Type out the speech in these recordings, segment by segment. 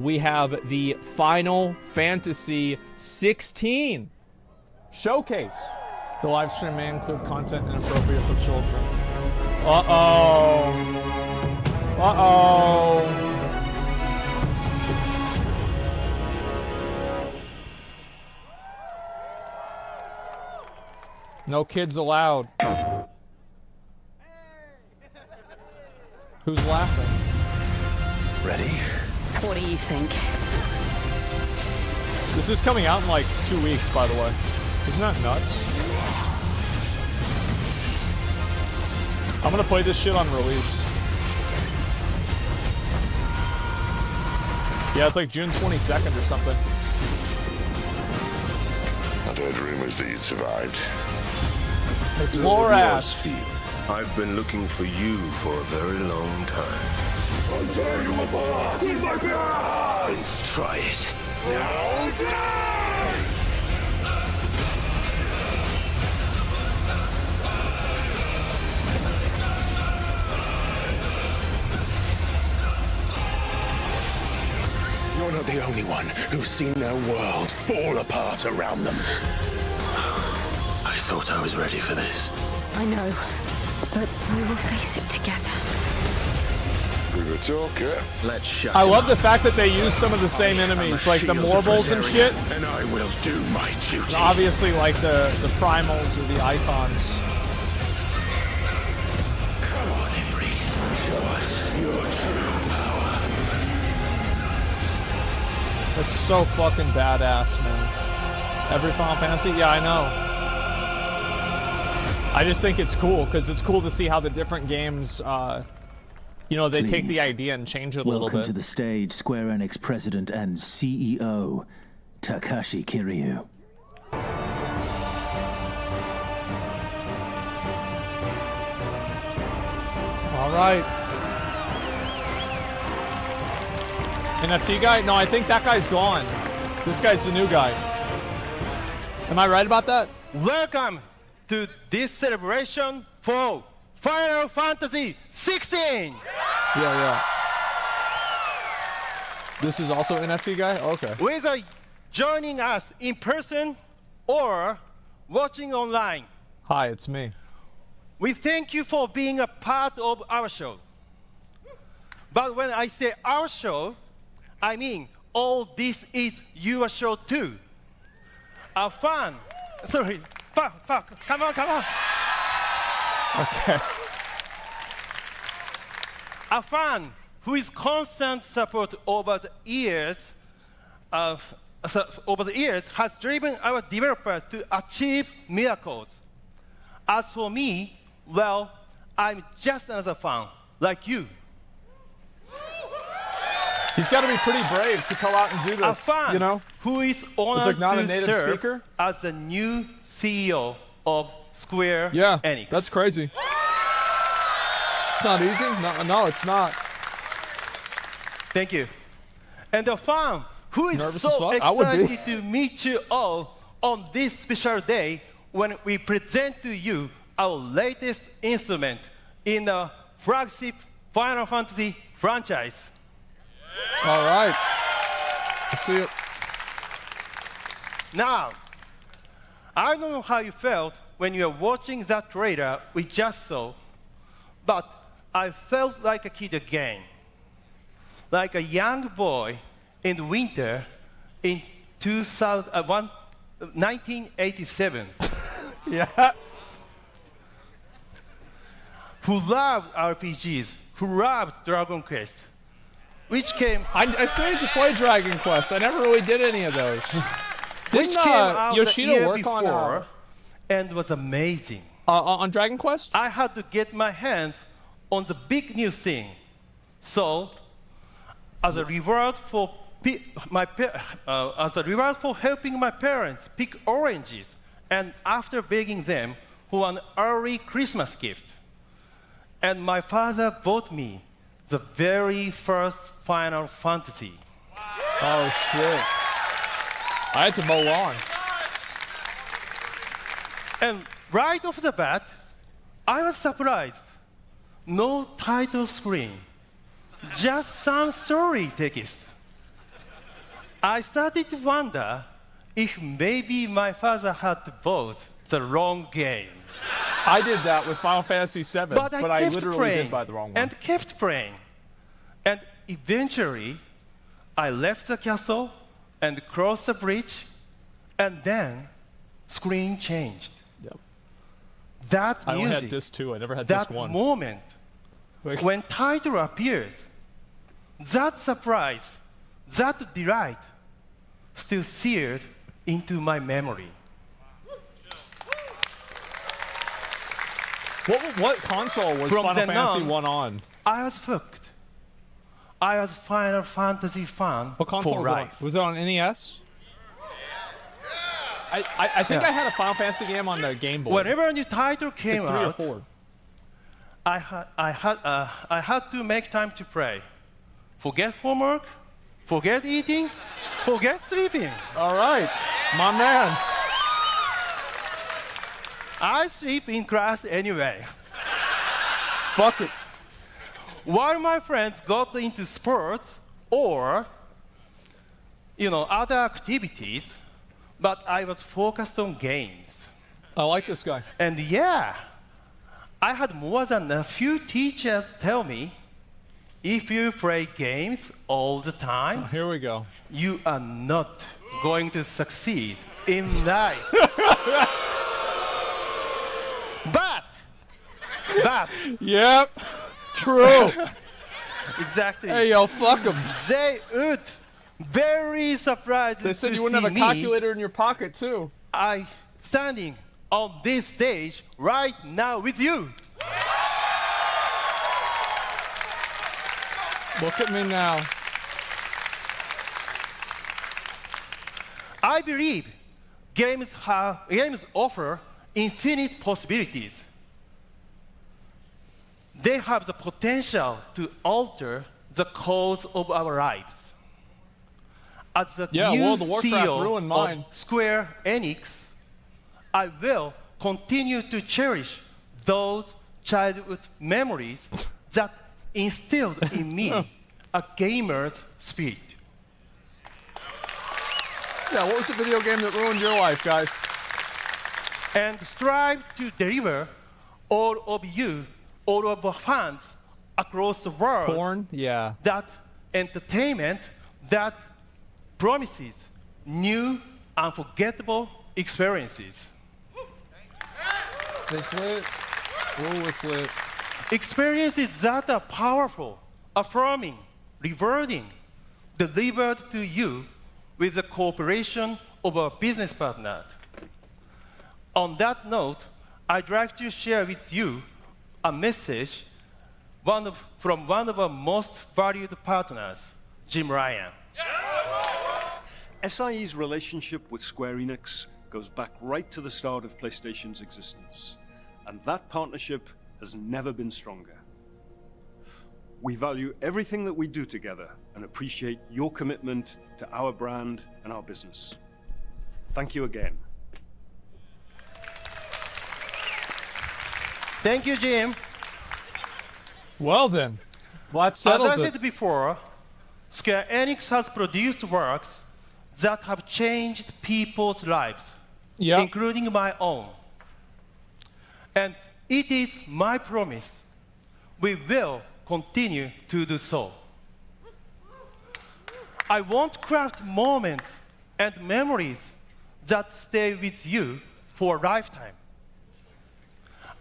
we have the Final Fantasy XVI showcase. The live stream may include content inappropriate for children. Uh-oh. Uh-oh. No kids allowed. Who's laughing? Ready? What do you think? This is coming out in like 2 weeks, by the way. Isn't that nuts? I'm gonna play this shit on release. Yeah, it's like June 22nd or something. I'd heard rumors that you'd survived. Explore ass. I've been looking for you for a very long time. I'll tear you apart with my bare hands! Try it. Now die! You're not the only one who's seen their world fall apart around them. I thought I was ready for this. I know, but we will face it together. We were talking. Let's shut I him love the up. fact that they use some of the same enemies, like the Morbles and shit. And I will do my duty. Obviously, like the primals or the icons. Come on, Ifrit. Show us your true power. It's so fucking badass, man. Every Final Fantasy? Yeah, I know. I just think it's cool, because it's cool to see how the different games, you know, they take the idea and change it a little bit. Welcome to the stage, Square Enix President and CEO, Takashi Kiryu. All right. NFT guy? No, I think that guy's gone. This guy's the new guy. Am I right about that? Welcome to this celebration for Final Fantasy XVI! Yeah. This is also NFT guy? Okay. Whether joining us in person or watching online, Hi, it's me. we thank you for being a part of our show. But when I say our show, I mean all this is your show too. Our fan, fuck, come on. Okay. A fan who is constant support over the years has driven our developers to achieve miracles. As for me, well, I'm just another fan like you. He's got to be pretty brave to come out and do A this, fan you know? who is honored like not a to native serve speaker? as the new CEO of Square Yeah, Enix. that's crazy. It's not easy. No, it's not. Thank you. And a fan who is Nervous as so fuck? I would be. excited to meet you all on this special day when we present to you our latest instrument in the flagship Final Fantasy franchise. All right. Let's see it. Now, I don't know how you felt when you were watching that trailer we just saw, but I felt like a kid again. Like a young boy in the winter in 1987. Yeah. Who loved RPGs, who loved Dragon Quest, which came I still need to play Dragon Quest. I never really did any of those. Didn't out Yoshida the year work before and was amazing. on Dragon Quest? I had to get my hands on the big new thing. So, as a reward for helping my parents pick oranges, and after begging them for an early Christmas gift, and my father bought me the very first Final Fantasy. Oh shit! I had to mow lawns. And right off the bat, I was surprised. No title screen, just some story text. I started to wonder if maybe my father had bought the wrong game. I did that with Final Fantasy VII, But I kept literally playing did buy the wrong one. and kept playing. And eventually, I left the castle and crossed the bridge, and then screen changed. Yep. That I only had music, disc 2. I never had that disc 1. moment, Like- when title appears, that surprise, that delight, still seared into my memory. What console was From Final then Fantasy on, 1 on? I was hooked. I was Final Fantasy fan What console for was it on? life. Was it on NES? I think Yeah. I had a Final Fantasy game on the Game Boy. Whenever a new title It's came like 3 or out, 4. I had to make time to play. Forget homework, forget eating, forget sleeping. All right, my man. I sleep in class anyway. Fuck it. While my friends got into sports or, other activities, but I was focused on games. I like this guy. And yeah, I had more than a few teachers tell me, if you play games all the time, Here we go. you are not going to succeed in life. But, Yep. True. exactly, Hey, yo, fuck him. they would very surprised They said to you wouldn't have see a me. calculator in your pocket, too. I standing on this stage right now with you. Look at me now. I believe games offer infinite possibilities. They have the potential to alter the course of our lives. As the Yeah, new World of Warcraft CEO ruined mine. of Square Enix, I will continue to cherish those childhood memories that instilled in me a gamer's spirit. Yeah, what was the video game that ruined your life, guys? And strive to deliver all of our fans across the world Porn? Yeah. that entertainment that promises new, unforgettable experiences. It's lit. Oh, it's lit. Experiences that are powerful, affirming, rewarding, delivered to you with the cooperation of our business partner. On that note, I'd like to share with you a message from one of our most valued partners, Jim Ryan. SIE's relationship with Square Enix goes back right to the start of PlayStation's existence, and that partnership has never been stronger. We value everything that we do together and appreciate your commitment to our brand and our business. Thank you again. Thank you, Jim. Well then, that As settles I it. said before, Square Enix has produced works that have changed people's lives, Yeah. including my own. And it is my promise we will continue to do so. I want to craft moments and memories that stay with you for a lifetime.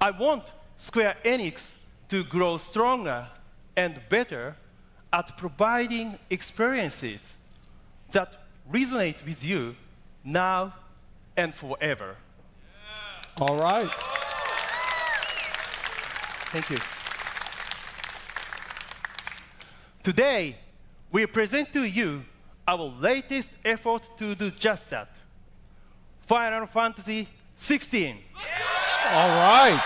I want Square Enix to grow stronger and better at providing experiences that resonate with you now and forever. All right. Thank you. Today, we present to you our latest effort to do just that. Final Fantasy XVI. All right.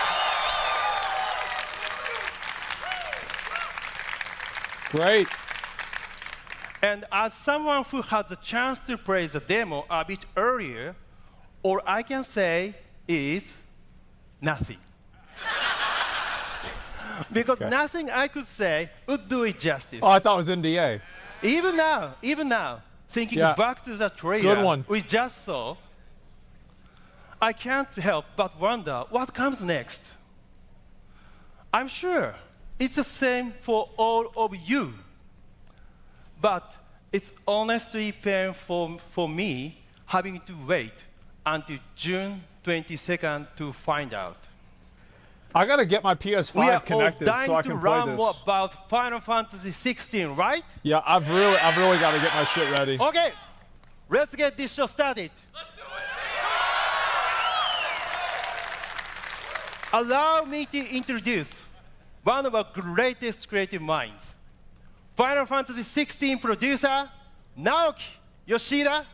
Great. And as someone who had the chance to play the demo a bit earlier, all I can say is nothing. Because nothing I could say would do it justice. Oh, I thought it was NDA. Even now, thinking Yeah. back to the trailer Good one. we just saw, I can't help but wonder what comes next. I'm sure it's the same for all of you. But it's honestly painful for me having to wait until June 22nd to find out. I gotta get my We are PS5 all connected dying so I to can play learn more this. about Final Fantasy XVI, right? Yeah, I've really got to get my shit ready. Okay, let's get this show started. Allow me to introduce one of our greatest creative minds, Final Fantasy XVI producer Naoki Yoshida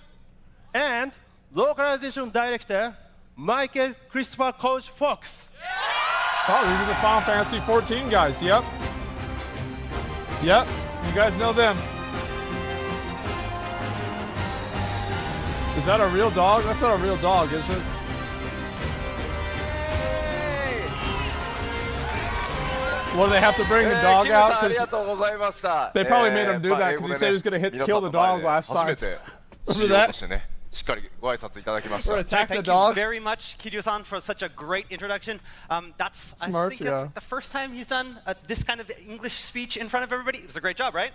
and localization director Michael Christopher Coach Fox. Oh, these are the Final Fantasy 14 guys. Yep. Yep. You guys know them. Is that a real dog? That's not a real dog, is it? Well, they have to bring the dog out? 'Cause ありがとうございました。 they probably made him do that because he said he was going to kill the dog last 初め time. て Remember 資料 that? としてね、しっかりご挨拶いただきまし We're た。 gonna attack the Thank you dog. very much, Kiryu-san, for such a great introduction. I Smart, think that's yeah. the first time he's done this kind of English speech in front of everybody. It was a great job, right?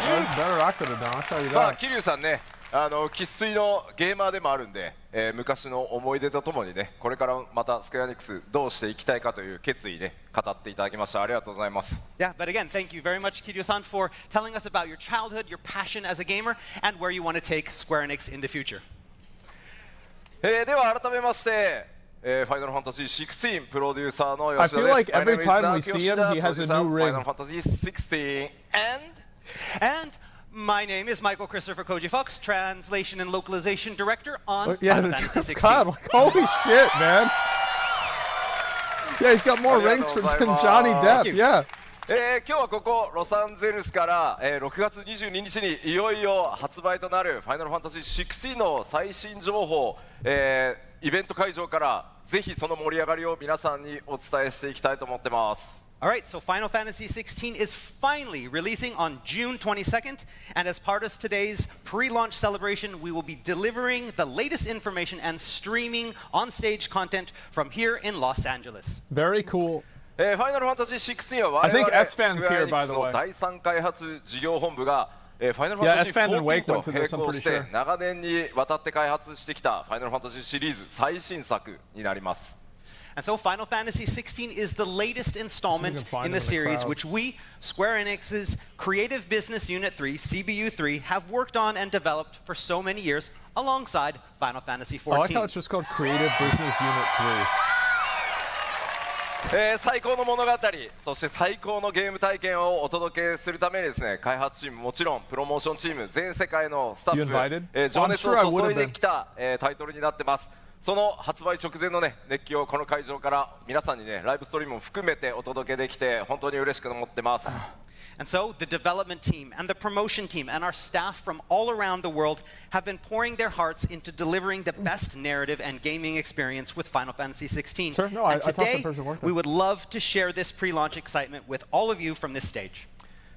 That was better I could have done, I'll tell you まあ that. 桐生さんね、生粋のゲーマーでもあるんで、昔の思い出とともにね、これからまたスクエアエニックスどうしていきたいかという決意ね、語っていただきました。ありがとうございます。 Yeah, but again, thank you very much, Kiryu-san, for telling us about your childhood, your passion as a gamer, and where you want to take Square Enix in the future. では改めまして、ファイナルファンタジー16プロデューサーの I 吉田 feel です。 like every My name is time we Naoki see him, Yoshida, he has a producer new of ring. Final Fantasy 16 And my name is Michael Christopher Koji Fox, Translation and Localization Director on Yeah, Final the Fantasy 16. God, like, holy shit, man. Yeah, he's got more rings than Johnny Depp, yeah. 今日はここロサンゼルスから、6月22日にいよいよ発売となるファイナルファンタジー16の最新情報、イベント会場からぜひその盛り上がりを皆さんにお伝えしていきたいと思ってます。 All right, so Final Fantasy XVI is finally releasing on June 22nd, and as part of today's pre-launch celebration, we will be delivering the latest information and streaming on-stage content from here in Los Angeles. Very cool. ファイナルファンタジー16は我 I think 々 S スクエア fans エ here, ニック by ス the の way. 第3開発事業本部が、ファイナルファン Yeah, タ S ジ fan and ー Wake 14 went と to 並 this, I'm 行 pretty して sure. 長年にわたって開発してきたファイナルファンタジーシリーズ最新作になります。 And so Final Fantasy XVI is the latest installment find in him the in the series, crowd. which we, Square Enix's Creative Business Unit 3, CBU3, have worked on and developed for so many years alongside Final Fantasy I like how XIV. it's just called Creative Business Unit 最高の物語、そして最高のゲーム体験をお届けするためにですね、開発チームもちろんプロモーションチーム全世界のスタッ You フ、 invited? 情熱 I'm sure I を would 注 have いで been. きた、タイトルになってます。その発売直前のね熱気をこの会場から皆さんにねライブストリームも含めてお届けできて本当に嬉しく思ってます。 And so the development team and the promotion team and our staff from all around the world have been pouring their hearts into delivering the best narrative and gaming experience with Final Fantasy XVI. Sure, no, I and talked to the today, person who worked there. we would love to share this pre-launch excitement with all of you from this stage.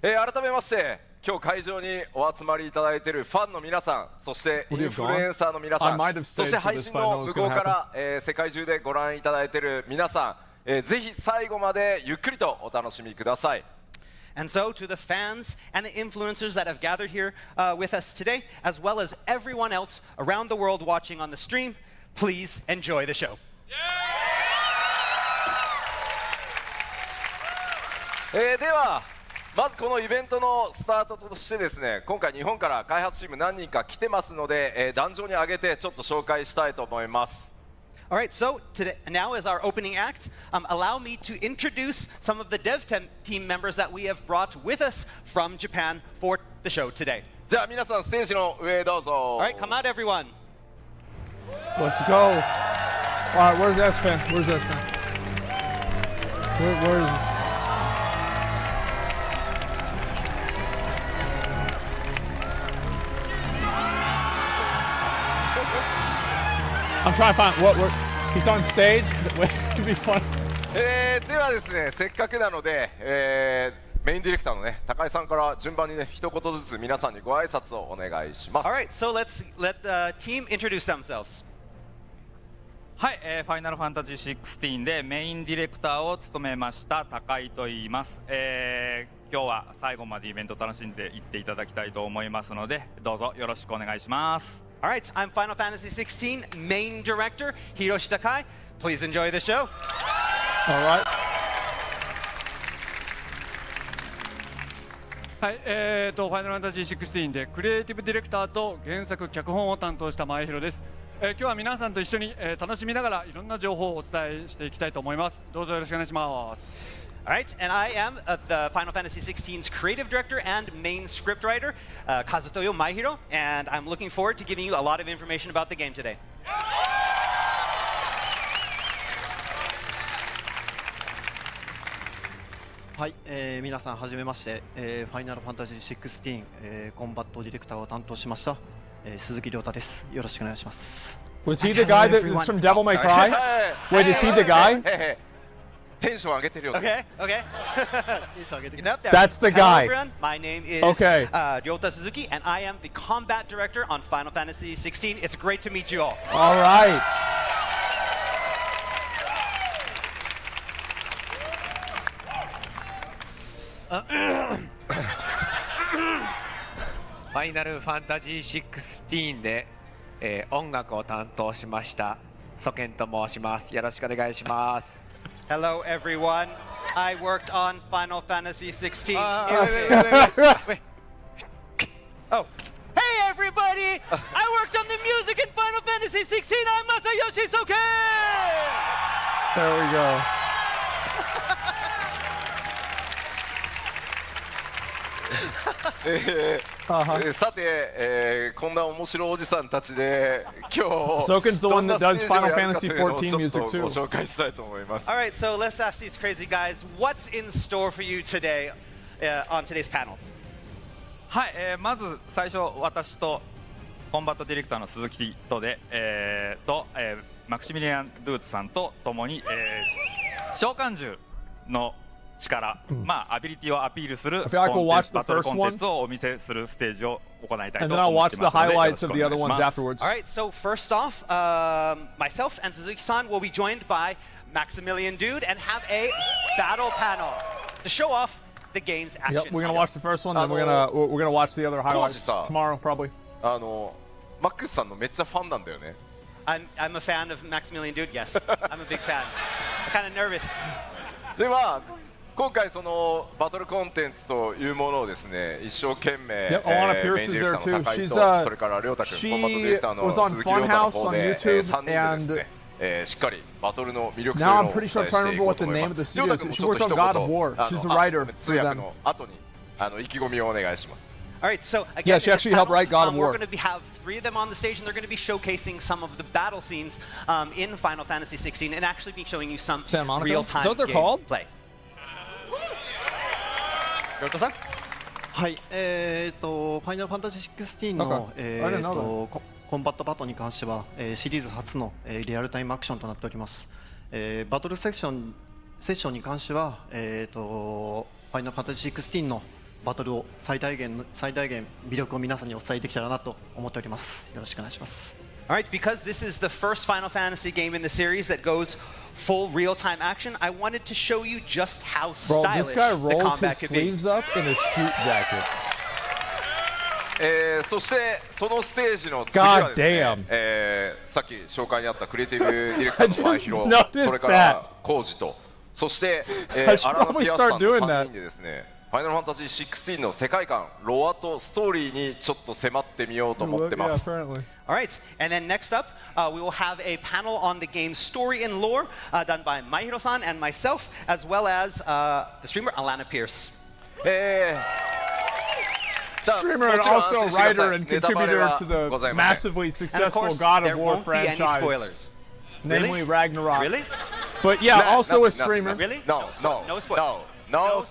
改めまして今日会場にお集まりいただいているファンの皆さん、そしてインフルエンサーの皆さ I ん might have、そ stayed して for 配 this, 信 but I know の it was 向こ gonna うから、世界中でご覧いただいている皆さん、ぜひ最後までゆっくりとお楽しみください。 And so, to the fans and the influencers that have gathered here with us today, as well as everyone else around the world watching on the stream, please enjoy the show. ではまずこのイベントのスタートとしてですね、今回日本から開発チーム何人か来てますので、壇上に上げてちょっと紹介したいと思います。 All right, so today, now as our opening act, allow me to introduce some of the dev team members that we have brought with us from Japan for the show today. じゃあ皆さんステージの上へどうぞ。 All right, come out, everyone. Let's go. All right, where's S fan? Where's S fan? Where is he? I'm trying to find what we're. He's on stage. Wait, it'd be fun. ではですね、せっかくなので、メインディレクターのね高井さんから順番にね一言ずつ皆さんにご挨拶をお願いします。 Alright, so let the team introduce themselves. はい、ファイナルファンタジー16でメインディレクターを務めました高井と言います。今日は最後までイベント楽しんでいっていただきたいと思いますので、どうぞよろしくお願いします。Alright, I'm Final Fantasy XVI main director Hiroshi Takai. Please enjoy the show. All right. はい、ファイナルファンタジー16でクリエイティブディレクターと原作脚本を担当した前広です。今日は皆さんと一緒に、楽しみながらいろんな情報をお伝えしていきたいと思います。どうぞよろしくお願いします。Alright, and I am the Final Fantasy XVI's creative director and main scriptwriter, Kazutoyo Maehiro, and I'm looking forward to giving you a lot of information about the game today. はい、皆さんはじめまして、ファイナルファンタジー16、コンバットディレクターを担当しました、鈴木亮太です。よろしくお願いします。Was he the guy that's from Devil May Cry? Wait, is he the guy? テンション上げてるよ。 Okay. That's the guy. Hello everyone, my name is Ryota Suzuki, and I am the combat director on Final Fantasy XVI. It's great to meet you all. All right. ファイナルファンタジー16で、音楽を担当しましたソケンと申します。よろしくお願いします。Hello everyone, I worked on Final Fantasy XVI. Wait. Oh, hey everybody! I worked on the music in Final Fantasy XVI. I'm Masayoshi Soken. There we go. さて、こんな面白いおじさんたちで今日 Soken's the one that does Final Fantasy XIV music ちょ too. っとご紹介したいと思います。 Alright, so let's ask these crazy guys, what's in store for you today on today's panels? はい、まず最初私とコンバットディレクターの鈴木とで、マクシミリアン・ドゥーツさんと共に、召喚獣の力、まあアビリティをアピールするバトルコンテンツをお見せするステージを行いたいと思っていますので、よろしくお願いします。 Alright, so first off, myself and Suzuki-san will be joined by Maximilian Dude and have a battle panel to show off the game's action. Yep, we're gonna watch the first one, then we're gonna watch the other highlights tomorrow, probably. マックスさんのめっちゃファンなんだよね。I'm a fan of Maximilian Dude. Yes, I'm a big fan. I'm kind of nervous. では今回そのバトルコンテンツというものをですね一生懸命メインディレクターの高井とそれから亮太君コンバットディレクターの鈴木亮太の方で3人でですねしっかりバトルの魅力というのをお伝えしていこうと思います。亮太君もちょっと一言通訳の後に意気込みをお願いします。Alright, so Yeah, again, she actually helped write God of War. We're going to have 3 of them on the stage, and they're going to be showcasing some of the battle scenes in Final Fantasy XVI, and actually be showing you some real-time gameplay. 亮太さん。はい、ファイナルファンタジー16の、コンバットバトルに関しては、シリーズ初の、リアルタイムアクションとなっております。バトルセッションに関しては、ファイナルファンタジー16のバトルを最大限魅力を皆さんにお伝えできたらなと思っております。よろしくお願いします。Alright, because this is the first Final Fantasy game in the series that goes full real-time action, I wanted to show you just how stylish the combat could be. Bro, this guy rolls his sleeves up in his suit jacket. そしてそのステージの次はですね、さっき紹介にあったクリエイティブディレクターの前広、それからコウジと、そしてアラナピアスさんの3人でですね。ファイナルファンタジー16の世界観、ロアとストーリーにちょっと迫ってみようと思ってます。Alright, and then next up, we will have a panel on the game's story and lore done by Maehiro-san and myself, as well as the streamer Alana Pierce. Streamer and also writer and contributor to the massively successful God of War franchise, namely Ragnarok. Really? But yeah, also a streamer. Really? No spoilers. No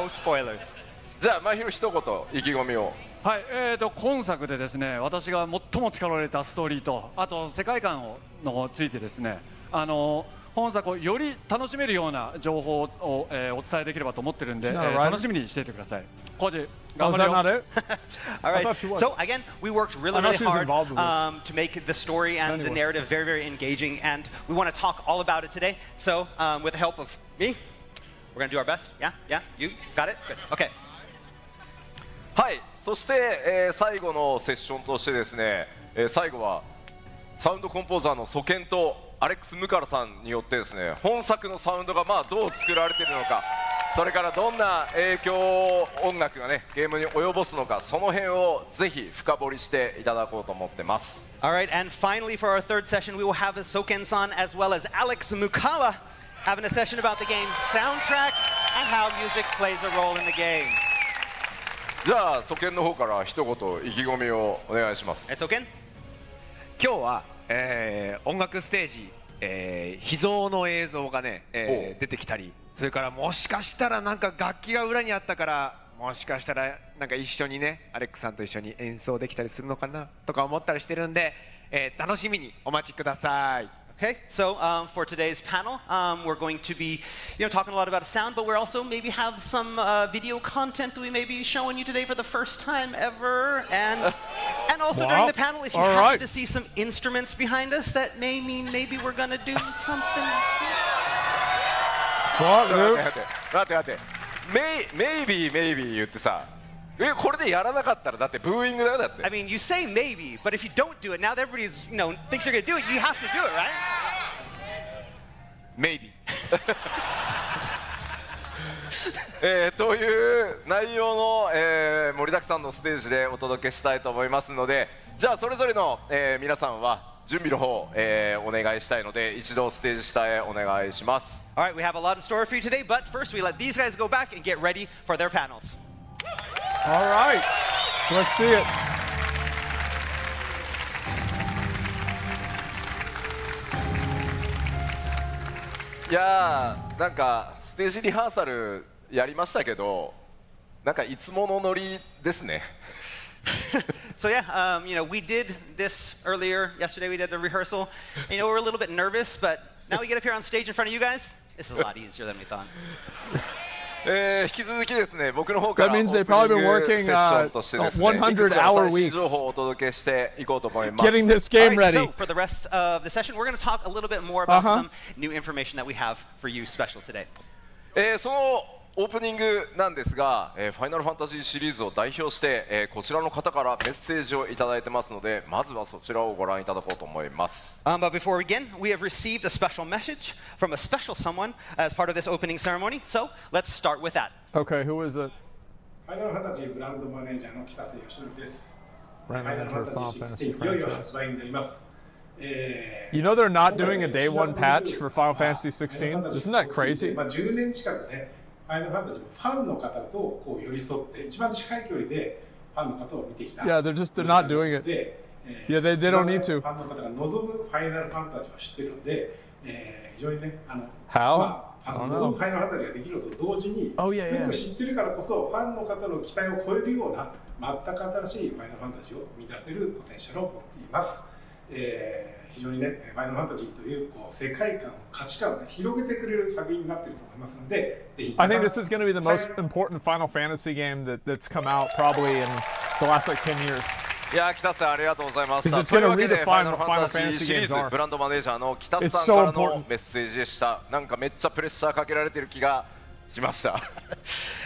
spoilers. じゃあ、前広一言意気込みを。はい、今作でですね、私が最も力を入れたストーリーと、あと世界観のついてですね、本本作をより楽しめるような情報を、お伝えできればと思ってるんで、楽しみにしていてください。コージ、頑張れよ。All right. So again, we worked really, really hard to make the story and the narrative very, very engaging, and we want to talk all about it today. So with the help of me, we're going to do our best. Yeah, yeah, you got it. Good. Okay. はい。そして、最後のセッションとしてですね、最後はサウンドコンポーザーのソケンとアレックス・ムカラさんによってですね、本作のサウンドがどう作られているのか、それからどんな影響を音楽がねゲームに及ぼすのか、その辺をぜひ深掘りしていただこうと思ってます。All right, and finally for our third session, we will have Soken-san as well as Alex Mukala having a session about the game's soundtrack and how music plays a role in the game. じゃあソケンの方から一言意気込みをお願いします。ソケン、今日は、音楽ステージ、秘蔵の映像がね、出てきたり、それからもしかしたらなんか楽器が裏にあったから、もしかしたらなんか一緒にねアレックさんと一緒に演奏できたりするのかなとか思ったりしてるんで、楽しみにお待ちください。Okay, so for today's panel, we're going to be, talking a lot about sound, but we're also maybe have some video content that we may be showing you today for the first time ever, and also during the panel, if you happen to see some instruments behind us, that may mean maybe we're gonna do something. 待って、maybe 言ってさ。これでやらなかったらだってブーイングだよだって。I mean, you say maybe, but if you don't do it, now that everybody's, thinks you're going to do it, you have to do it, right? Maybe. という内容の、盛りだくさんのステージでお届けしたいと思いますので、じゃあそれぞれの、皆さんは準備の方、お願いしたいので一度ステージ下へお願いします。All right, we have a lot in store for you today, but first we let these guys go back and get ready for their panels. All right, let's see it. Yeah, なんかステージリハーサルやりましたけど、なんかいつものノリですね。So yeah, we did this earlier yesterday. We did the rehearsal. We're a little bit nervous, but now we get up here on stage in front of you guys. This is a lot easier than we thought. 引き続きですね、僕の方から That means they've probably been working 100-hour weeks 情報をお届けしていこうと思います。 Getting this game right, ready. So for the rest of the session, we're going to talk a little bit more about some new information that we have for you special today. そのオープニングなんですが、ファイナルファンタジーシリーズを代表して、こちらの方からメッセージをいただいてますので、まずはそちらをご覧いただこうと思います。But before we begin, we have received a special message from a special someone as part of this opening ceremony. So let's start with that. Okay, who is it? ファイナルファンタジーブランドマネージャーの北瀬義則です。ファイナル Brand ファ manager ン of タ Final ジー Fantasy 16いよいよ franchise. 発売になります。You know they're not doing a day one patch for Final Fantasy 16? Isn't that crazy? 10年近くね、ファイナルファンタジーのファンの方とこう寄り添って一番近い距離でファンの方を見てきた。Yeah, they're not doing it. Yeah, they don't need to. ファンの方が望むファイナルファンタジーを知っているので、非常にね、How? 望むファイナルファンタジーができるのと同時に、よく知ってるからこそファンの方の期待を超えるような全く新しいファイナルファンタジーを生み出せるポテンシャルを持っています。非常にね、ファイナルファンタジーという世界観、価値観を、広げてくれる作品になっていると思いますので、ぜひ。I think this is going to be the most important Final Fantasy game that's come out probably in the last like 10 years. いや、北瀬ありがとうございました。 It's という going to わけで、ファイナ redefine ル what ファン Final タジー Fantasy シリー games ズ are. ブランドマネージャーの北瀬 It's さん so からの important. メッセージでした。なんかめっちゃプレッシャーかけられてる気がしました。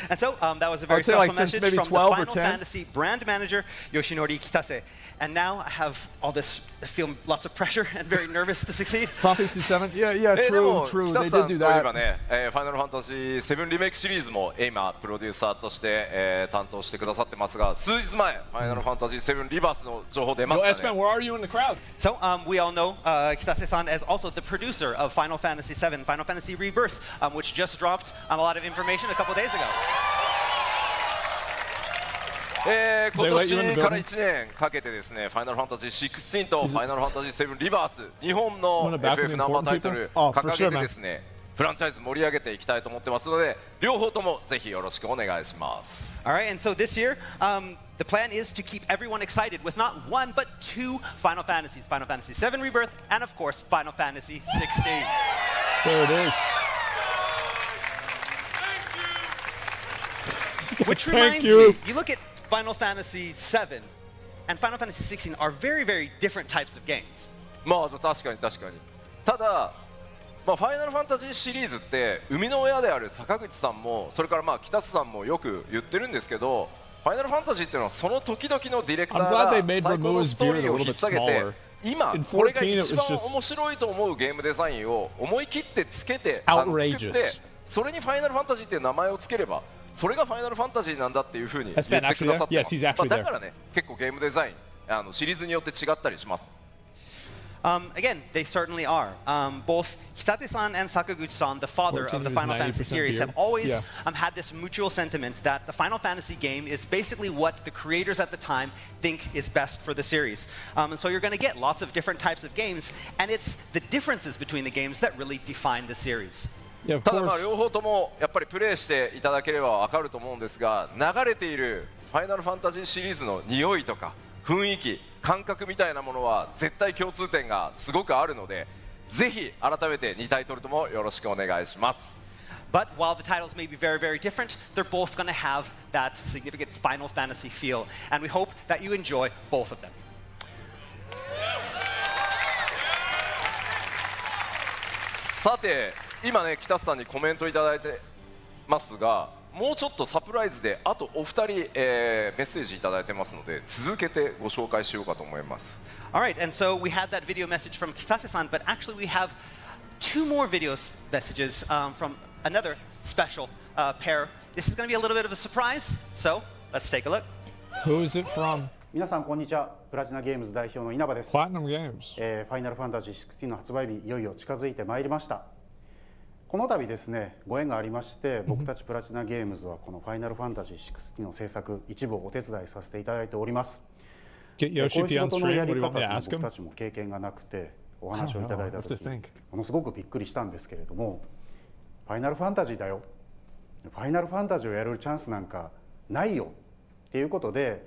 And so that was a very I'd say special like since message maybe from the 12 or Final 10. Fantasy brand manager, Yoshinori Kitase. And now I have all this, I feel lots of pressure and very nervous to succeed. Final Fantasy 7? Yeah, でも true. 北 They 瀬さ did んとい do えば that. ね、ファイナルファンタジー7リメイクシリーズも今プロデューサーとして、担当してくださってますが、数日前ファイナルファンタジー7リバースの情報出ま Yo, した Aspen, ね。 where are you in the crowd? So we all know Kitase-san as also the producer of Final Fantasy VII, Final Fantasy Rebirth, which just dropped a lot of information a couple days ago. 今年から1年かけてですね、ファイナルファンタジー16とファイナルファンタジー7リバース、日本の FF ナンバータイトル掲げてですね、フランチャイズ盛り上げていきたいと思ってますので、両方ともぜひよろしくお願いします。All right, and so this year, the plan is to keep everyone excited with not one but two Final Fantasies, Final Fantasy VII Rebirth, and of course, Final Fantasy 16. There it is. Which Thank reminds you. me, you look at Final Fantasy VII and Final Fantasy XVI are very, very different types of games. まあ確かに確かに。ただ、まあ、ファイナルファンタジーシリーズって生みの親である坂口さんもそれからまあ北津さんもよく言ってるんですけど、ファイナルファンタジーっていうのはその時々のディレクターが最高のストーリーを引っ提げて、今これが一番面白いと思うゲームデザインを思い切ってつけて作って、それにファイナルファンタジーっていう名前をつければそれがファイナルファンタジーなんだっていうふうに言ってくださってます。だからね、結構ゲームデザインシリーズによって違ったりします。Again, they certainly are. Both Hitate-san and Sakaguchi-san, the father of the Final Fantasy series, have always had this mutual sentiment that the Final Fantasy game is basically what the creators at the time think is best for the series. And so you're going to get lots of different types of games, and it's the differences between the games that really define the series. ただまあ両方ともやっぱりプレイしていただければわかると思うんですが、流れているファイナルファンタジーシリーズの匂いとか雰囲気、感覚みたいなものは絶対共通点がすごくあるので、ぜひ改めて2タイトルともよろしくお願いします。But while the titles may be very, very different, they're both going to have that significant Final Fantasy feel, and we hope that you enjoy both of them. さて、今ね、北津さんにコメントいただいてますが、もうちょっとサプライズであとお二人、メッセージいただいてますので続けてご紹介しようかと思います。Alright, and so we had that video message from Kitase-san, but actually we have two more video messages from another special pair. This is going to be a little bit of a surprise, so let's take a look. Who is it from? 皆さんこんにちは。プラチナゲームズ代表の稲葉です。Platinum Games。ファイナルファンタジー16の発売日いよいよ近づいてまいりました。この度ですね、ご縁がありまして、僕たちプラチナゲームズはこのファイナルファンタジー16の制作一部をお手伝いさせていただいております。こういう仕事のやり方に僕たちも経験がなくて、お話をいただいた時にものすごくびっくりしたんですけれども、ファイナルファンタジーだよ。ファイナルファンタジーをやるチャンスなんかないよっていうことで、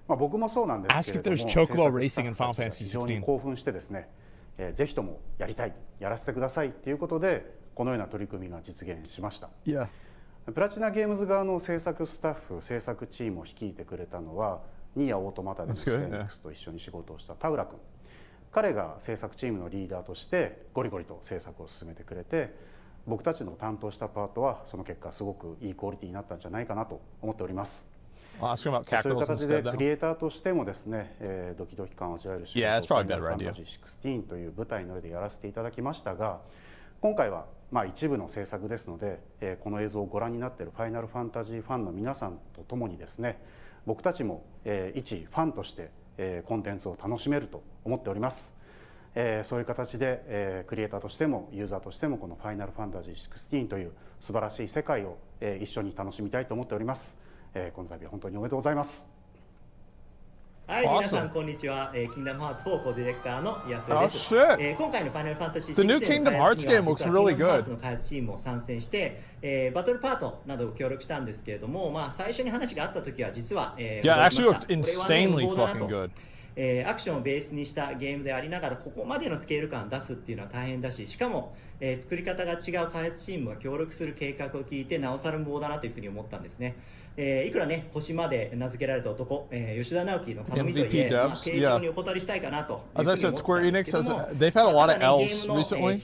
まあ僕もそうなんですけれども、制作スタッフたちが非常に興奮してですね、ぜひともやりたい、やらせてくださいっていうことで。このような取り組みが実現しました。プラチナゲームズ側の制作スタッフ、制作チームを率いてくれたのは、ニーヤオートマタでのスケンデックスと一緒に仕事をした田浦君。彼が制作チームのリーダーとしてゴリゴリと制作を進めてくれて、僕たちの担当したパートはその結果すごくいいクオリティになったんじゃないかなと思っております。そういう形でクリエイターとしてもですね、ドキドキ感を味わえる仕事をファイナルファンタジー16という舞台の上でやらせていただきましたが、今回はまあ一部の制作ですので、この映像をご覧になっているファイナルファンタジーファンの皆さんと共にですね、僕たちも一ファンとしてコンテンツを楽しめると思っております。そういう形でクリエイターとしてもユーザーとしてもこのファイナルファンタジー16という素晴らしい世界を一緒に楽しみたいと思っております。この度は本当におめでとうございます。はい、皆さんこんにちは。キングダムハーツ4コーディレクターの安江です。今回のファイナルファンタジー16の開発には実はキングダムハーツの開発チームも参戦して、バトルパートなどを協力したんですけれども、まあ最初に話があった時は実は、Yeah, actually looked insanely fucking good. アクションをベースにしたゲームでありながらここまでのスケール感を出すっていうのは大変だし、しかも、作り方が違う開発チームが協力する計画を聞いてなおさら無謀だなというふうに思ったんですね。いくらね星まで名付けられた男、吉田直樹の頼みといえ、丁重にお断りしたいかなと。As I said, Square Enix they've had a lot of L's recently,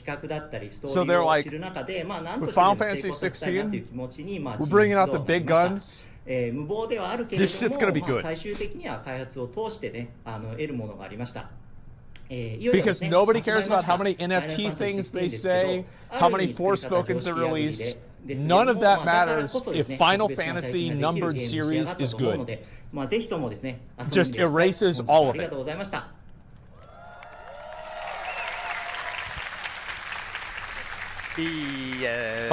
so they're like, with Final Fantasy 16, we're bringing out the big guns. 無謀ではあるけれども、最終的には開発を通してね、得るものがありました。Because nobody cares about how many NFT things they say, how many Forspokens are released. None of that matters if Final Fantasy numbered series is good. Just erases all of it. Final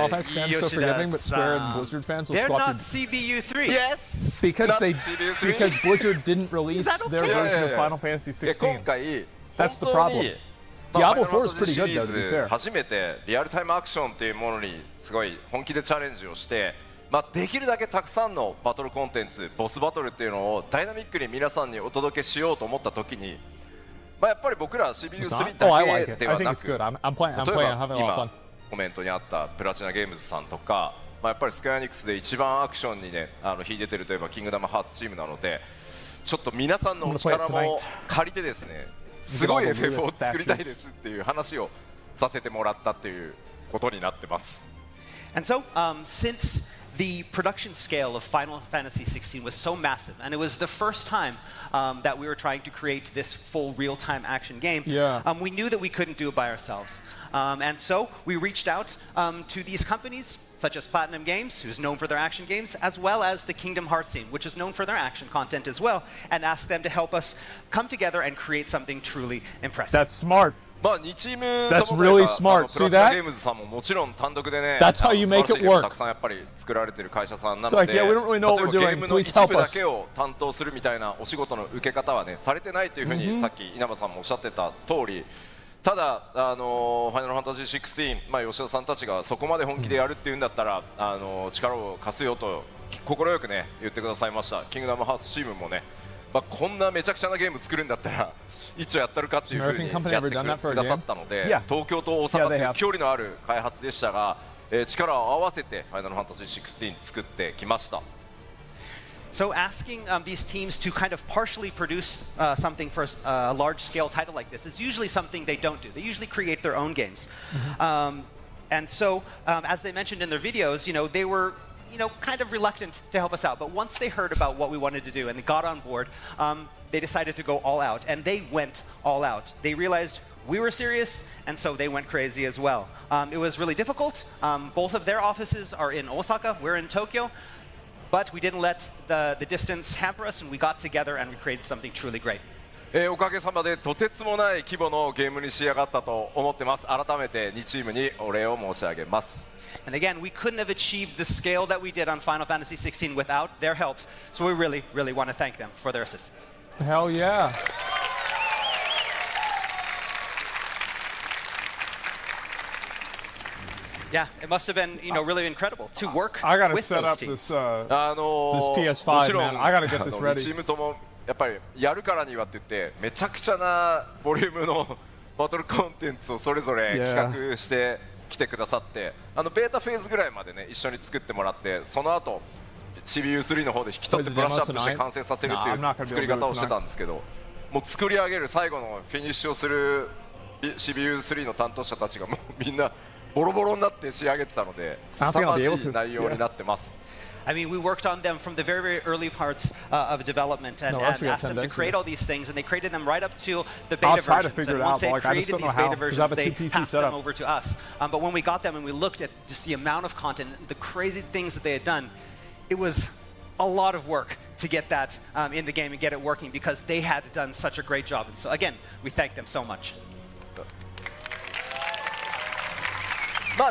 Fantasy fans are so forgiving, but Square and Blizzard fans will They're swap not CBU3. Yes. Because Blizzard didn't release their version of Final Fantasy 16. That's the problem. Diablo 4 is pretty good though, to be fair. 初めてリアルタイムアクションというものにすごい本気でチャレンジをして、できるだけたくさんのバトルコンテンツ、ボスバトルっていうのをダイナミックに皆さんにお届けしようと思った時に、やっぱり僕ら CBU3 だけではなく、例えば今コメントにあったプラチナゲームズさんとか、やっぱりスクエアエニックスで一番アクションにね秀でてるといえばキングダムハーツチームなので、ちょっと皆さんのお力も借りてですね、すごい FF を作りたいですっていう話をさせてもらったっていうことになってます。And so, since the production scale of Final Fantasy XVI was so massive, and it was the first time that we were trying to create this full real-time action game, we knew that we couldn't do it by ourselves. And so we reached out to these companies, such as Platinum Games, who's known for their action games, as well as the Kingdom Hearts team, which is known for their action content as well, and asked them to help us come together and create something truly impressive. That's smart. 2チーム That's really smart. プラチナゲームズさんももちろん単独でね、 That's how you make it work. たくさんやっぱり作られてる会社さんなの Like, で、 yeah, we don't really know what we're 例えば doing. ゲームの Please 一 help 部だ us. けを担当するみたいなお仕事の受け方はねされてないというふうにさっき稲葉さんもおっしゃってた通り、ただファイナルファンタジー16、吉田さんたちがそこまで本気でやるっていうんだったら、力を貸すよと快くね言ってくださいました。キングダムハーツチームもね、こんなめちゃくちゃなゲーム作るんだったら一応やったるかっていうふうにやってくださったので、東京と大阪という距離のある開発でしたが、力を合わせてファイナルファンタジー16作ってきました。So asking these teams to kind of partially produce something for a large-scale title like this is usually something they don't do. They usually create their own games. And so, as they mentioned in their videos, they were kind of reluctant to help us out. But once they heard about what we wanted to do and they got on board, they decided to go all out. And they went all out. They realized we were serious, and so they went crazy as well. It was really difficult. Both of their offices are in Osaka. We're in Tokyo. But we didn't let the distance hamper us, and we got together and we created something truly great. おかげさまでとてつもない規模のゲームに仕上がったと思ってます。改めて2チームにお礼を申し上げます。And again, we couldn't have achieved the scale that we did on Final Fantasy XVI without their help. So we really, really want to thank them for their assistance. Hell yeah. Yeah, it must have been, really incredible to work I gotta with set those up teams. this PS5, man. I gotta get this ready. 2チームともやっぱりやるからにはって言ってめちゃくちゃなボリュームのバトルコンテンツをそれぞれ企画してきてくださって、ベータフェーズぐらいまでね一緒に作ってもらって、その後 CPU3 の方で引き取ってブラッシュアップして完成させるっていう作り方をしてたんですけど、もう作り上げる最後のフィニッシュをする CPU3 の担当者たちがもうみんなボロボロになって仕上げてたので、凄まじい内容になってます。I mean, we worked on them from the very, very early parts of development and asked them to create all these things, and they created them right up to the beta versions. And once they created these beta versions, they passed them over to us. But when we got them and we looked at just the amount of content, the crazy things that they had done, it was a lot of work to get that in the game and get it working because they had done such a great job. And so, again, we thank them so much.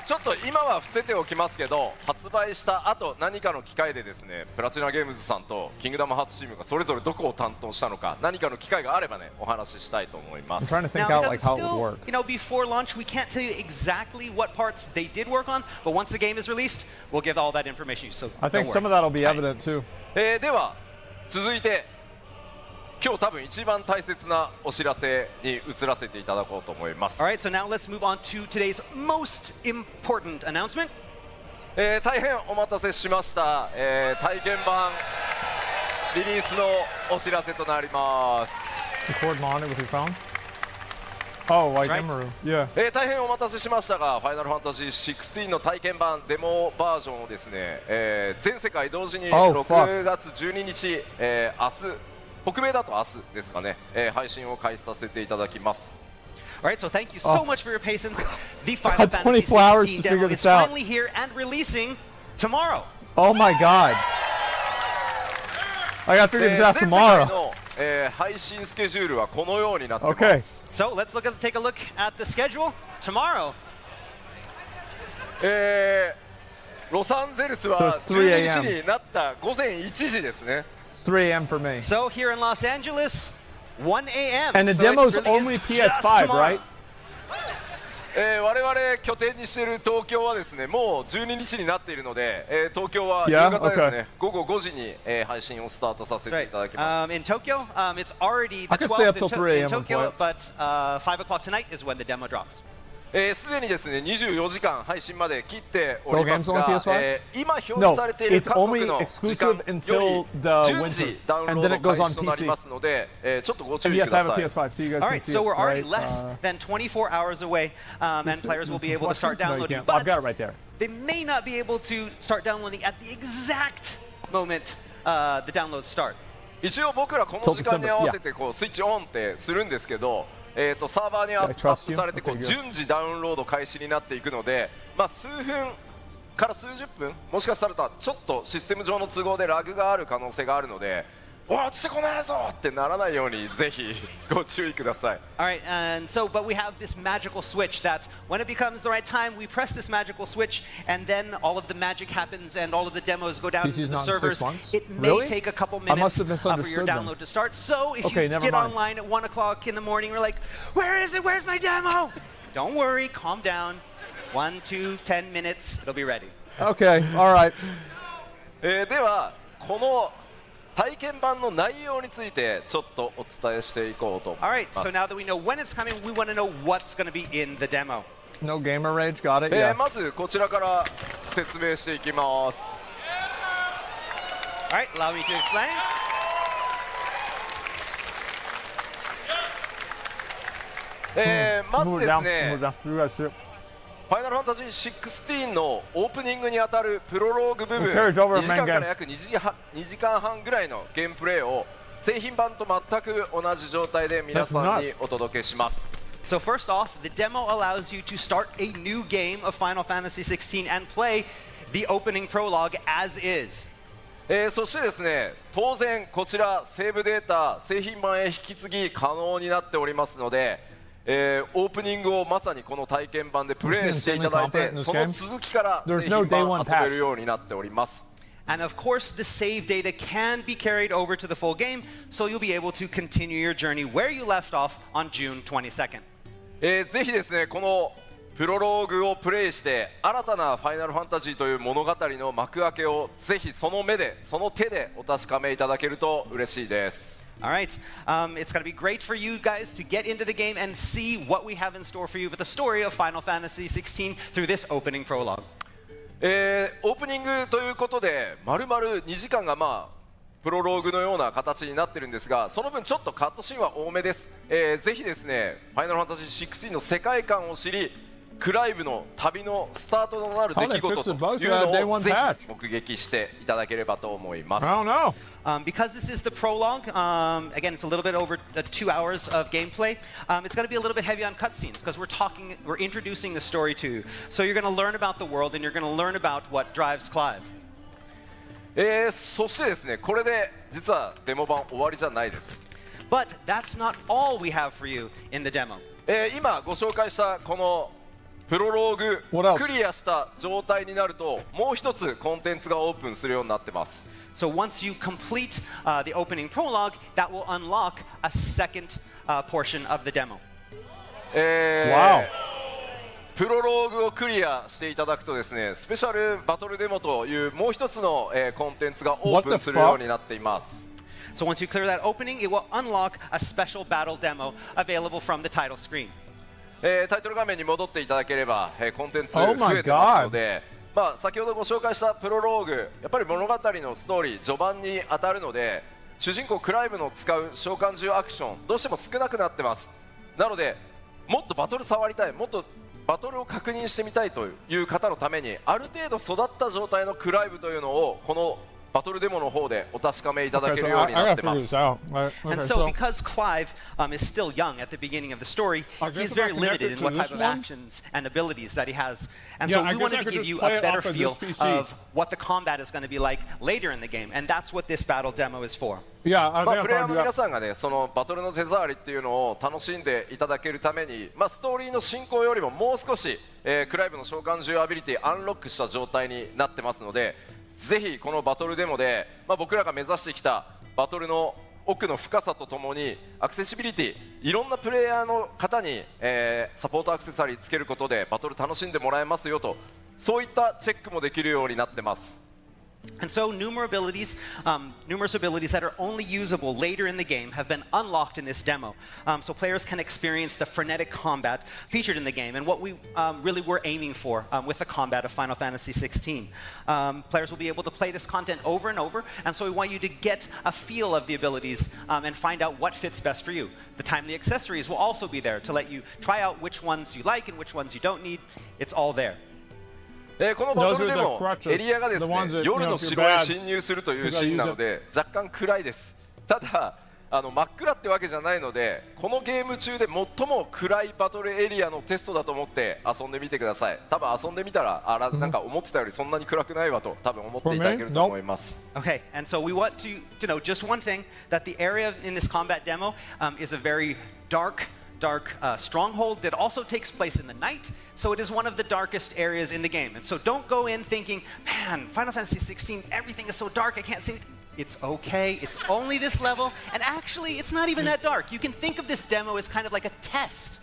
ちょっと今は伏せておきますけど、発売した後何かの機会でですね、プラチナゲームズさんとキングダムハーツチームがそれぞれどこを担当したのか、何かの機会があればねお話ししたいと思います。Now, because it's still, before launch, we can't tell you exactly what parts they did work on, but once the game is released, we'll give all that information. So I think some of that will be evident too. では続いて今日多分一番大切なお知らせに移らせていただこうと思います。 Alright, so now let's move on to today's most important announcement. 大変お待たせしました、体験版リリースのお知らせとなります。 Record monitor with your phone? Oh, like Emeru. Yeah. 大変お待たせしましたが、ファイナルファンタジー16の体験版デモバージョンをですね、全世界同時に6月12日、明日北米だと明日ですかね、配信を開始させていただきます。Alright, so thank you so much for your patience. The Final Fantasy XVI demo is finally here and releasing tomorrow. Oh my god. I gotta figure this out tomorrow. 配信スケジュールはこのようになってます。So let's take a look at the schedule tomorrow. ロサンゼルスは12時になった午前1時ですね。It's 3 a.m. for me. So here in Los Angeles, 1 a.m. And the demo's only PS5, right? 我々拠点にしている東京はですね、もう12日になっているので、東京は夕方ですね、午後5時に配信をスタートさせていただきます。In Tokyo, it's already the 12th in Tokyo, but 5 o'clock tonight is when the demo drops. すでにですね24時間配信まで切っており No ます games on が、 PS5? 今表示 No, されている it's 各 only 国の時 exclusive 間 until よ the り順 winter, 次ダウンロ and ー then it ド goes 開 on 始となり PC. ますので、ちょっとご注 And 意 yes, くだ I have さ a い。 PS5, so you guys All can right, see so it, we're already right? less than 24 hours away, and players will be able to start No, you downloading. can't. I've But got it right there. they may not be able to start downloading at the exact moment the downloads start. 一応僕らこの時間に合わせてこうスイッチオンってするんですけど、サーバーにアップされてこう順次ダウンロード開始になっていくので、まあ数分から数十分、もしかしたらちょっとシステム上の都合でラグがある可能性があるので、落ちてこないぞってならないようにぜひご注意ください。All right, and so, but we have this magical switch that when it becomes the right time, we press this magical switch, and then all of the magic happens, and all of the demos go down to PC's the not in 6 servers. months? It may Really? take a couple I must minutes have for your misunderstood them. download to start. So if Okay, you never get mind. online at 1 o'clock in the morning, you're like, where is it? Where's my demo? Don't worry, calm down. 1, 2, 10 minutes, it'll be ready. Okay, all right. ではこの体験版の内容についてちょっとお伝えしていこうと思います。 All right, so now that we know when it's coming, we want to know what's going to be in the demo. No gamer rage, got it? Yeah. まずこちらから説明していきます。 All right, allow me to explain. まず Move で it す down, ね move it down. You guys see it. ファイナルファンタジー16のオープニングにあたるプロローグ部分 Carriage over 2時間 main から game. 約2時間半ぐらいのゲームプレイを製品版と全く同じ状態で皆さんにお届けします。 So first off, the demo allows you to start a new game of Final Fantasy XVI and play the opening prologue as is. そしてですね、当然こちらセーブデータ製品版へ引き継ぎ可能になっておりますので、オープニングをまさにこの体験版でプレイしていただいて、その続きから製品版遊べるようになっております。 And of course, the save data can be carried over to the full game, so you'll be able to continue your journey where you left off on June 22nd. ぜひですね、このプロローグをプレイして新たなファイナルファンタジーという物語の幕開けをぜひその目で、その手でお確かめいただけると嬉しいです。 All right, it's going to be great for you guys to get into the game and see what we have in store for you with the story of Final Fantasy XVI through this opening prologue. オープニングということで丸々2時間がプロローグのような形になってるんですが、その分ちょっとカットシーンは多めです。ぜひですね、ファイナルファンタジー16の世界観を知り、クライブの旅のスタートとなる出来事というのをぜひ目撃していただければと思います。 I don't know. Because this is the prologue, again, it's a little bit over 2 hours of gameplay. It's going to be a little bit heavy on cutscenes because we're introducing the story to you. So you're going to learn about the world and you're going to learn about what drives Clive. そしてですね、これで実はデモ版終わりじゃないです。 But that's not all we have for you in the demo. 今ご紹介したこのプロローグ What else? クリアした状態になるともう一つコンテンツがオープンするようになってます。 So once you complete the opening prologue, that will unlock a second portion of the demo. Wow. プロローグをクリアしていただくとですね、スペシャルバトルデモというもう一つの、コンテンツがオープンするようになっています。 So once you clear that opening, it will unlock a special battle demo available from the title screen. タイトル画面に戻っていただければ、コンテンツ増えてますので、先ほどご紹介したプロローグ、やっぱり物語のストーリー序盤に当たるので、主人公クライブの使う召喚獣アクションどうしても少なくなってます。なのでもっとバトル触りたい、もっとバトルを確認してみたいという方のためにある程度育った状態のクライブというのをこのバトルデモの方でお確かめいただけるようになってます。 And so because Clive is still young at the beginning of the story, he's very limited in what type of actions and abilities that he has. And so we wanted to give you a better feel of what the combat is going to be like later in the game. And that's what this battle demo is for. プレイヤーの皆さんがね、そのバトルの手触りっていうのを楽しんでいただけるために、ストーリーの進行よりももう少し、クライブの召喚獣アビリティアンロックした状態になってますので、ぜひこのバトルデモで、僕らが目指してきたバトルの奥の深さとともにアクセシビリティ、いろんなプレイヤーの方に、サポートアクセサリーつけることでバトル楽しんでもらえますよと、そういったチェックもできるようになってます。And so numerous abilities that are only usable later in the game have been unlocked in this demo. So players can experience the frenetic combat featured in the game and what we really were aiming for with the combat of Final Fantasy XVI. Players will be able to play this content over and over, and so we want you to get a feel of the abilities and find out what fits best for you. The timely accessories will also be there to let you try out which ones you like and which ones you don't need. It's all there. このバトルでもエリアがですね夜の城へ侵入するというシーンなので若干暗いです。ただ真っ暗ってわけじゃないのでこのゲーム中で最も暗いバトルエリアのテストだと思って遊んでみてください。多分遊んでみたらなんか思ってたよりそんなに暗くないわと多分思っていただけると思います。Okay, and so we want to know just one thing, that the area in this combat demo is a very dark stronghold that also takes place in the night, so it is one of the darkest areas in the game. And so don't go in thinking, man, Final Fantasy XVI, everything is so dark, I can't see anything. It's okay, it's only this level, and actually it's not even that dark. You can think of this demo as kind of like a test.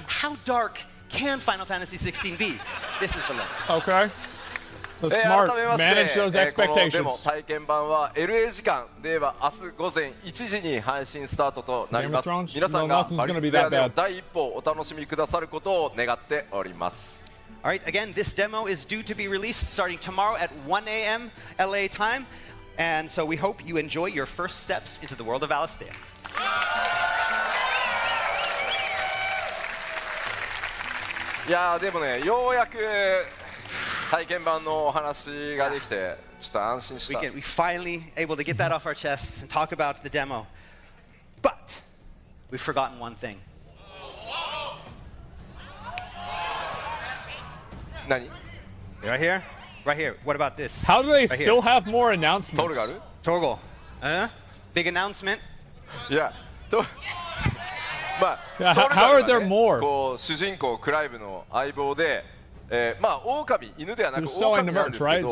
How dark can Final Fantasy XVI be? This is the level. Okay. The smart manage those expectations. このデモ体験版は LA 時間では明日午前1時に配信スタートとなります。皆さんがバリスタでの第一歩をお楽しみくださることを願っております。All right, again, this demo is due to be released starting tomorrow at 1 a.m. LA time, and so we hope you enjoy your first steps into the world of Alistair. いやでもねようやく体験版のお話ができてちょっと安心した。We finally able to get that off our chests and talk about the demo. But we've forgotten one thing. 何? Right here? Right here. What about this? How do they still have more announcements? Torgal. Big announcement. Yeah. まあ、How are there more? こう主人公クライブの相棒で、まあ狼犬ではなく狼なんですけど、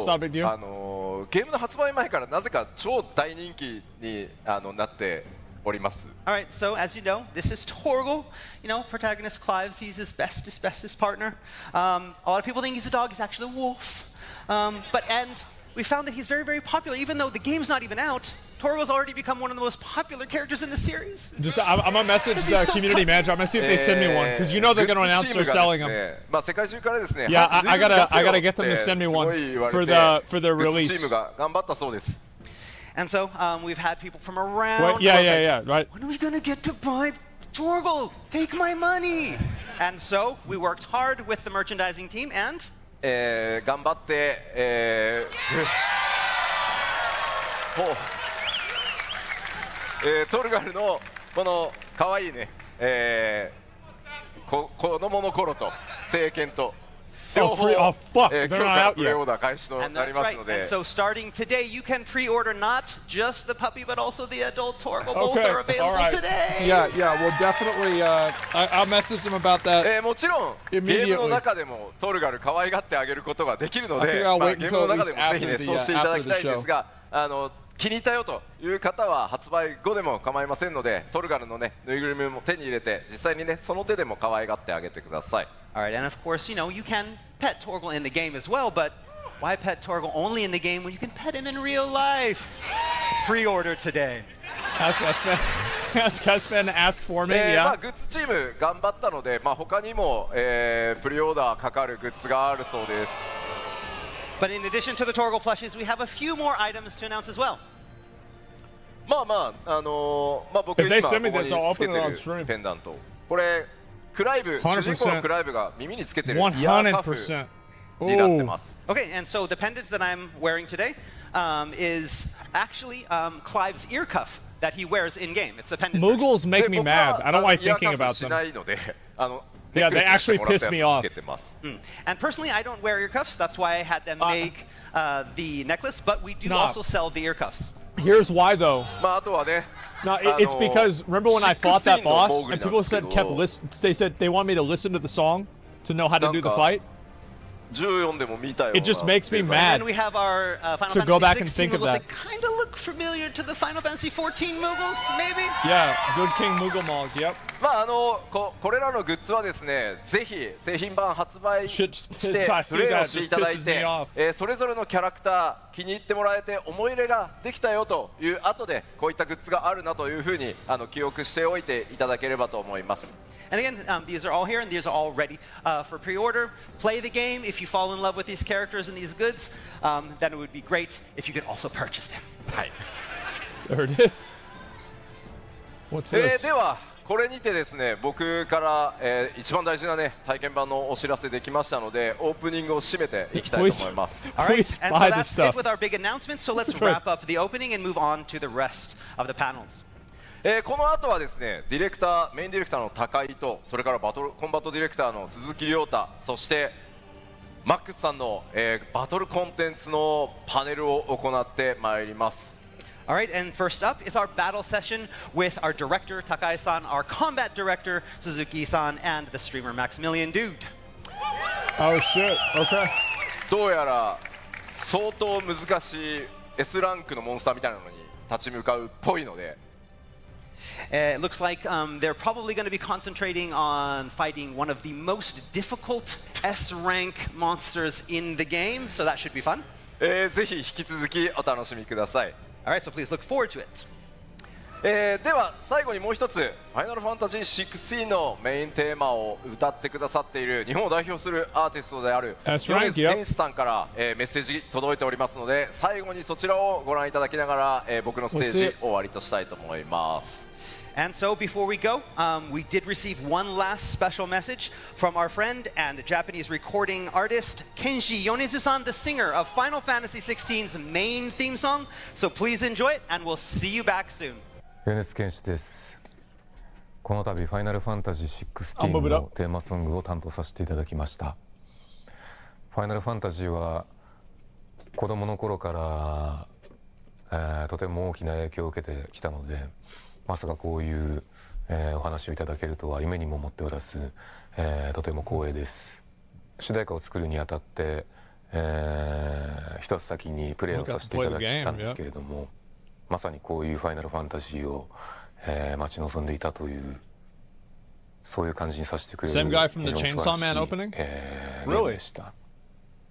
ゲームの発売前からなぜか超大人気になっております。All right, so as you know, this is Torgal. You know, protagonist Clives. He's his bestest partner. A lot of people think he's a dog. He's actually a wolf. And we found that he's very, very popular, even though the game's not even out. Torgal's already become one of the most popular characters in the series. I'm gonna message the community manager. I'm gonna see if they send me one, because you know they're gonna announce they're selling them. Yeah, I gotta get them to send me one for their release. And so we've had people from around. Right. When are we gonna get to buy Torgal? Take my money. And so we worked hard with the merchandising team and. 頑張ってトルガルのこの可愛いね、子供の頃と聖剣と両方今日からプレオーダー開始となりますので。And so starting today, you can pre-order not just the puppy, but also the adult Torgal. Both are available today. Yeah, we'll definitely. I'll message them about that. もちろんゲームの中でもトルガル可愛がってあげることができるので、ゲームの中でもぜひねそうしていただきたいんですが、気に入ったよという方は発売後でも構いませんので、トルガルのねぬいぐるみも手に入れて実際にねその手でも可愛がってあげてください。Alright, and of course, you know, you can pet Torgal in the game as well, but why pet Torgal only in the game when you can pet him in real life? Pre-order today. Ask Caspen, ask for me. まあグッズチーム頑張ったので、まあ他にもプレオーダーかかるグッズがあるそうです。But in addition to the Torgal plushies, we have a few more items to announce as well. まあ僕今ここにつけてるペンダント。これクライブ主人公のクライブが耳につけてるイヤーカフになってます。Okay, and so the pendant that I'm wearing today is actually Clive's ear cuff that he wears in game. It's a pendant. Moogles make me mad. I don't like thinking about them. Yeah, they actually piss me off. And personally, I don't wear ear cuffs. That's why I had them make the necklace. But we do also sell the ear cuffs. Here's why, though. No, it's because remember when I fought that boss and people said they said they want me to listen to the song to know how to do the fight. 14でも見たような。 It just makes me And mad then we have our Final to go back Fantasy and 16 think of Moogles that. that kind of look familiar to the Final Fantasy 14 Moogles, maybe? Yeah, Good King Moogle Yep. まあこれらのグッズはですね、ぜひ製品版発売してプレイをしていただいて、それぞれのキャラクター気に入ってもらえて思い入れができたよという後でこういったグッズがあるなというふうに記憶しておいていただければと思います。 And again, these are all here and these are all ready for pre-order. Play the game. If you fall in love with these characters and these goods, then it would be great if you could also purchase them. はい。 There it is. What's this? ではこれにてですね、僕から、一番大事なね体験版のお知らせできましたので、オープニングを締めていきたいと思います。 All right, and so that's it with our big announcements. So let's wrap up the opening and move on to the rest of the panels. この後はですね、メインディレクターの高井と、それからコンバットディレクターの鈴木亮太、そしてマックスさんの、バトルコンテンツのパネルを行ってまいります。 All right, and first up is our battle session with our director Takai-san, our combat director Suzuki-san, and the streamer Maximilian.Dude. Oh shit. Okay. どうやら相当難しい S ランクのモンスターみたいなのに立ち向かうっぽいので。 It looks like they're probably going to be concentrating on fighting one of the most difficult S rank monsters in the game, so that should be fun. ぜひ引き続きお楽しみください。 All right, so please look forward to it. では最後にもう一つ、ファイナルファンタジー16のメインテーマを歌ってくださっている日本を代表するアーティストである米津玄師さんから、メッセージ届いておりますので、最後にそちらをご覧いただきながら、僕のステージ終わりとしたいと思います。 And so before we go, we did receive one last special message from our friend and Japanese recording artist Kenshi Yonezu-san, the singer of Final Fantasy XVI's main theme song. So please enjoy it, and we'll see you back soon. 米津玄師です。この度ファイナルファンタジー16のテーマソングを担当させていただきました。ファイナルファンタジーは子供の頃から、とても大きな影響を受けてきたので、まさかこういう、お話をいただけるとは夢にも思っておらず、とても光栄です。主題歌を作るにあたって、一つ先にプレイをさせていただいたんですけれども、まさにこういうファイナルファンタジーを、待ち望んでいたという、そういう感じにさせてくれる非常に素晴らしい、ゲームでした。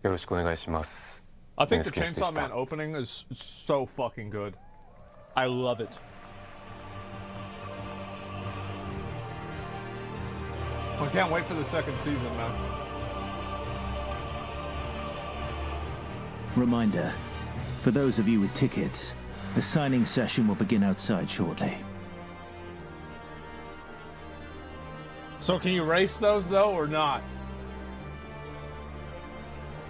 よろしくお願いします。I think the Chainsaw Man opening is so fucking good. I love it. I can't wait for the second season, man. Reminder, for those of you with tickets, the signing session will begin outside shortly. So can you race those though, or not?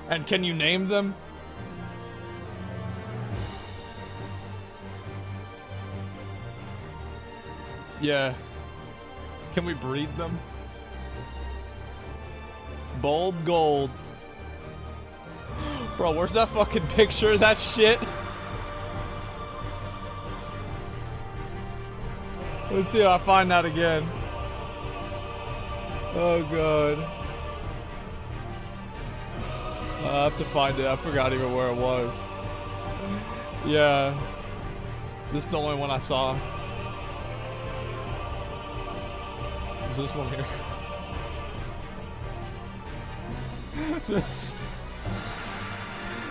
And can you name them? Yeah. Can we breed them? Bold gold. Bro, where's that fucking picture of that shit? Let's see if I find that again. Oh god. I have to find it. I forgot even where it was. Yeah. This is the only one I saw. Is this one here?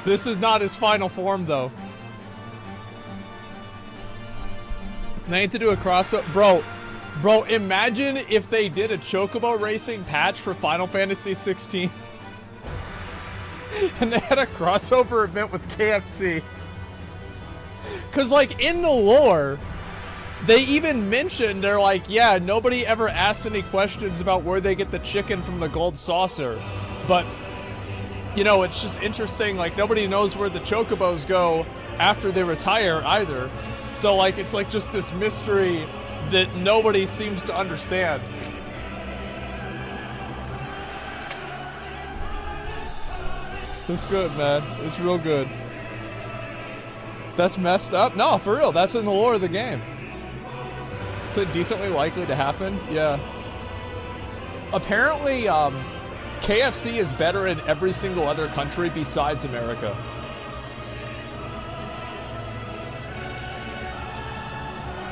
This is not his final form, though. They need to do a crossover. Bro, imagine if they did a Chocobo Racing patch for Final Fantasy XVI. And they had a crossover event with KFC. Because, like, in the lore, they even mentioned, they're like, yeah, nobody ever asked any questions about where they get the chicken from the gold saucer. But, you know, it's just interesting, like, nobody knows where the Chocobos go after they retire either. So, like, it's like just this mystery that nobody seems to understand. It's good, man. It's real good. That's messed up? No, for real. That's in the lore of the game. Is it decently likely to happen? Yeah. Apparently, KFC is better in every single other country besides America.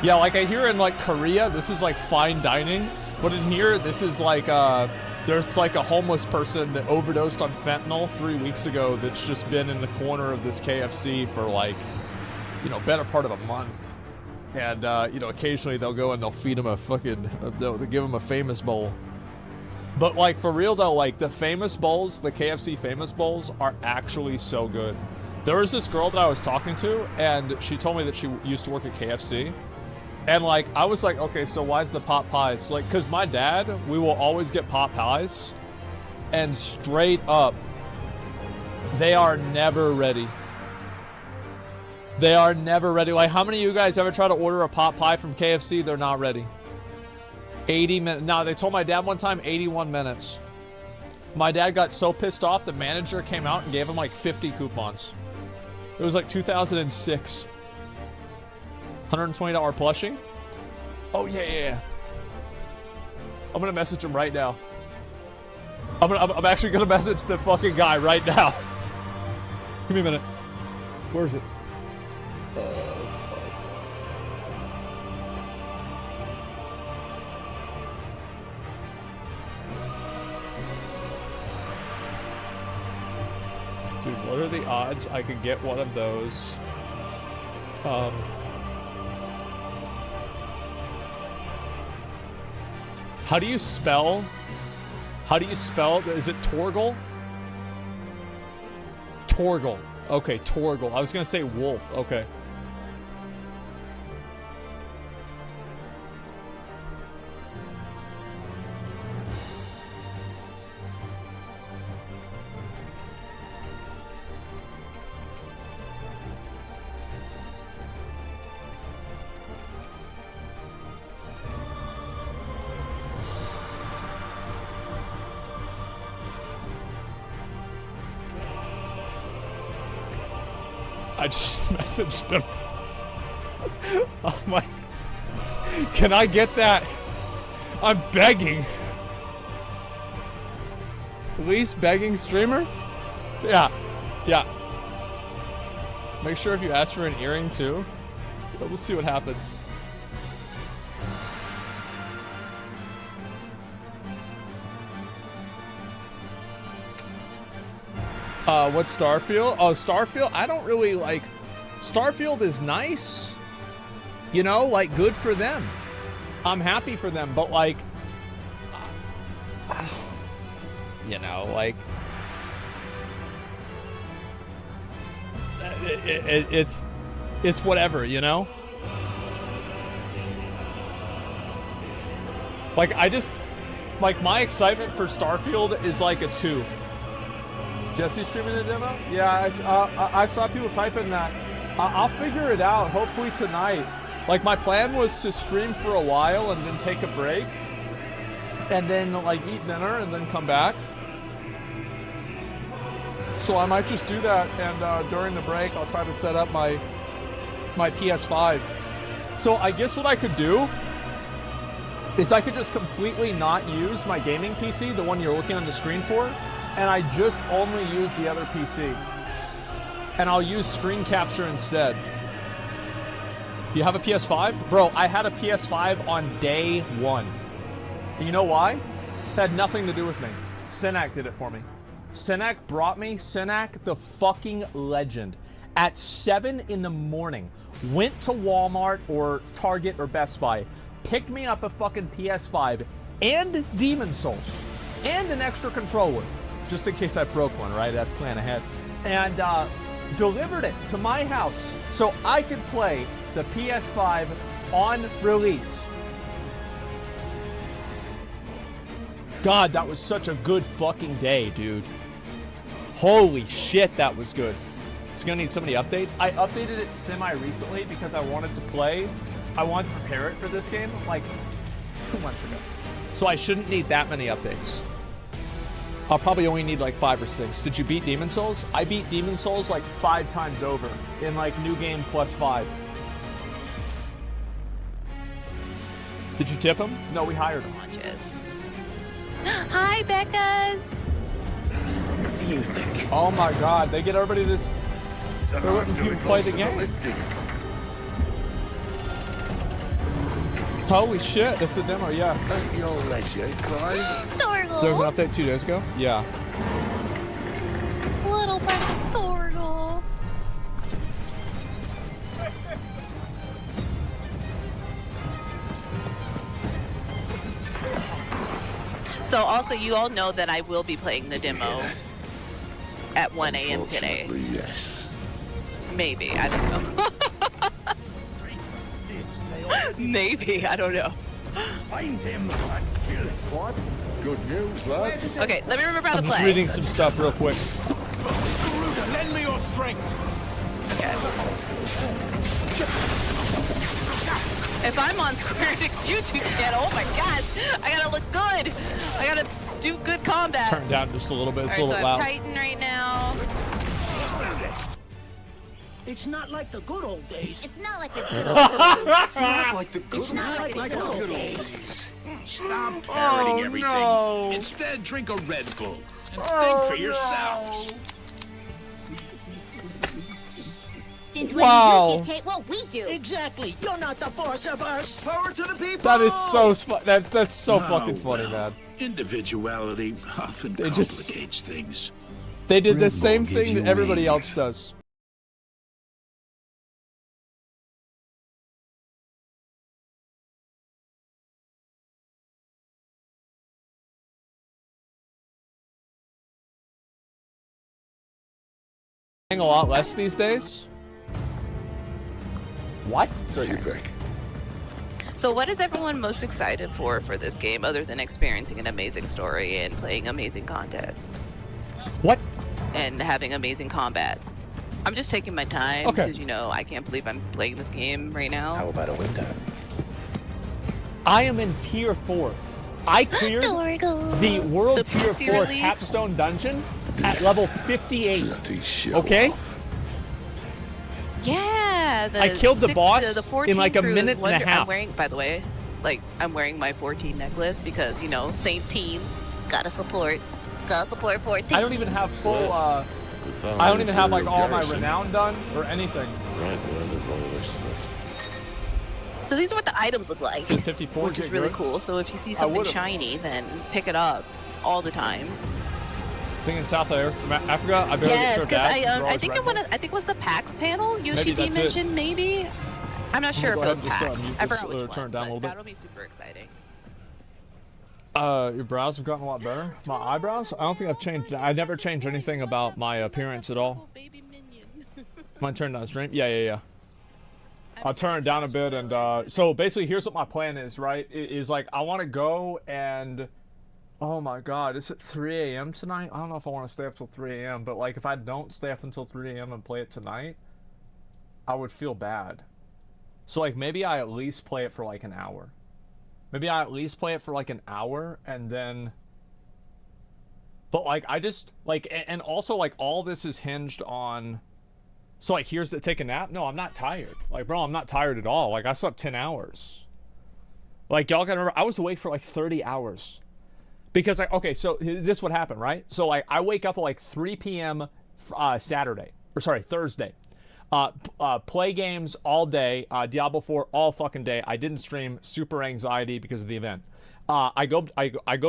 Yeah, like I hear in like Korea, this is like fine dining, but in here, this is like there's like a homeless person that overdosed on fentanyl 3 weeks ago that's just been in the corner of this KFC for like, you know, better part of a month. And, you know, occasionally they'll go and they'll feed him a fucking, they'll give him a famous bowl. But like for real though, like the famous bowls, the KFC famous bowls are actually so good. There was this girl that I was talking to and she told me that she used to work at KFC. And like, I was like, okay, so why is the pot pies? Like, cause my dad, we will always get pot pies and straight up, they are never ready. They are never ready. Like, how many of you guys ever try to order a pot pie from KFC? They're not ready. 80 minutes. No, they told my dad one time 81 minutes. My dad got so pissed off, the manager came out and gave him like 50 coupons. It was like 2006. $120 plushing? Oh, yeah. I'm gonna message him right now. I'm actually gonna message the fucking guy right now. Give me a minute. Where is it? Dude, what are the odds I could get one of those? How do you spell? Is it Torgal? Torgal. Okay, Torgal. I was gonna say wolf. Okay. I just messaged him. Oh my. Can I get that? I'm begging. Least begging streamer? Yeah. Make sure if you ask for an earring too. We'll see what happens. What's Starfield? Oh, Starfield, I don't really like... Starfield is nice. You know, like, good for them. I'm happy for them, but like... you know, like... It's whatever, you know? Like, I just... Like, my excitement for Starfield is like a 2. Jesse streaming the demo? Yeah, I saw people typing that. I'll figure it out, hopefully tonight. Like, my plan was to stream for a while and then take a break. And then, like, eat dinner and then come back. So I might just do that, and during the break, I'll try to set up my PS5. So I guess what I could do is I could just completely not use my gaming PC, the one you're looking on the screen for, and I just only use the other PC. And I'll use screen capture instead. You have a PS5? Bro, I had a PS5 on day 1. And you know why? It had nothing to do with me. Synac did it for me. Synac brought me, Synac, the fucking legend, at 7 in the morning. Went to Walmart or Target or Best Buy, picked me up a fucking PS5 and Demon Souls and an extra controller. Just in case I broke one, right? I had to plan ahead. And delivered it to my house so I could play the PS5 on release. God, that was such a good fucking day, dude. Holy shit, that was good. It's gonna need so many updates. I updated it semi-recently because I wanted to prepare it for this game like 2 months ago. So I shouldn't need that many updates. I'll probably only need like 5 or 6. Did you beat Demon Souls? I beat Demon Souls like 5 times over in like new game plus 5. Did you tip him? No, we hired him. Hi, Becca's. you think? Oh my God, they get everybody this. They're letting people play the game. Holy shit, that's a demo, yeah. Your legs, eh, Clive? Torgal. There was an update 2 days ago? Yeah. Little precious Torgal. So also, you all know that I will be playing the demo at 1 a.m. today. Yes. Maybe, I don't know. Maybe, I don't know. Find him and kill him. What? Good news, lads. Okay, let me remember how to I'm just play. reading some stuff real quick. Garuda, lend me your strength. Okay. If I'm on Square Enix YouTube channel, oh my gosh, I gotta look good. I gotta do good combat. Turn it down just a little bit. It's a Alright, little so bit I'm loud. Titan right now. It's not like the good old days. It's not like the good old It's not like the good It's not like the good old days. Stop parroting Oh, everything. no. Instead, drink a Red Bull and think for yourselves. Since when Wow. you dictate what we do. Exactly. You're not the boss of us. Power to the people. That is so that's so Oh, fucking funny, well, man. Individuality often They just- complicates things. They did the Red same Bull gives thing you that everybody wings. else does. A lot less these days. What? Take your pick. So what is everyone most excited for this game, other than experiencing an amazing story and playing amazing content? What? And having amazing combat. I'm just taking my time Okay. because, you know, I can't believe I'm playing this game right now. How about a window? I am in tier 4. I cleared the world The tier PC 4 release? capstone dungeon at level 58. Show Okay? off. Yeah, I killed the boss the 14 in like a crew is minute and a wonder- half. I'm wearing, by the way, like I'm wearing my 14 necklace because, you know, same team, gotta support 14. I don't even have full, I don't even have like all my renown done or anything. Right where the rollers. So these are what the items look like, 54 which is get really good? cool. So if you see I something would've. shiny, then pick it up all the time. Thing in South Africa, I barely Yes, get because served ads, I think I think it was the PAX panel Yoshi P that's it. mentioned. Maybe I'm not sure if Go it was ahead and just, PAX. mute I this, forgot which turn one, it down a little but bit. that'll be super exciting. Your brows have gotten a lot better. My eyebrows? I don't think I've changed. I never changed anything about my appearance at all. Mine turned on stream? Yeah. I'll turn it down a bit, and so basically here's what my plan is, right? Is like I want to go and oh my god, it's at 3 a.m. tonight. I don't know if I want to stay up till 3 a.m., but like if I don't stay up until 3 a.m. and play it tonight, I would feel bad. So like maybe I at least play it for like an hour. Maybe I at least play it for like an hour and then. But like I just like and also like all this is hinged on. So like here's the take a nap. No, I'm not tired. Like bro, I'm not tired at all. Like I slept 10 hours. Like y'all gotta remember, I was awake for like 30 hours. Because like okay, so this would happen, right? So like I wake up at like 3 p.m. Thursday. Play games all day. Diablo 4 all fucking day. I didn't stream. Super anxiety because of the event. I go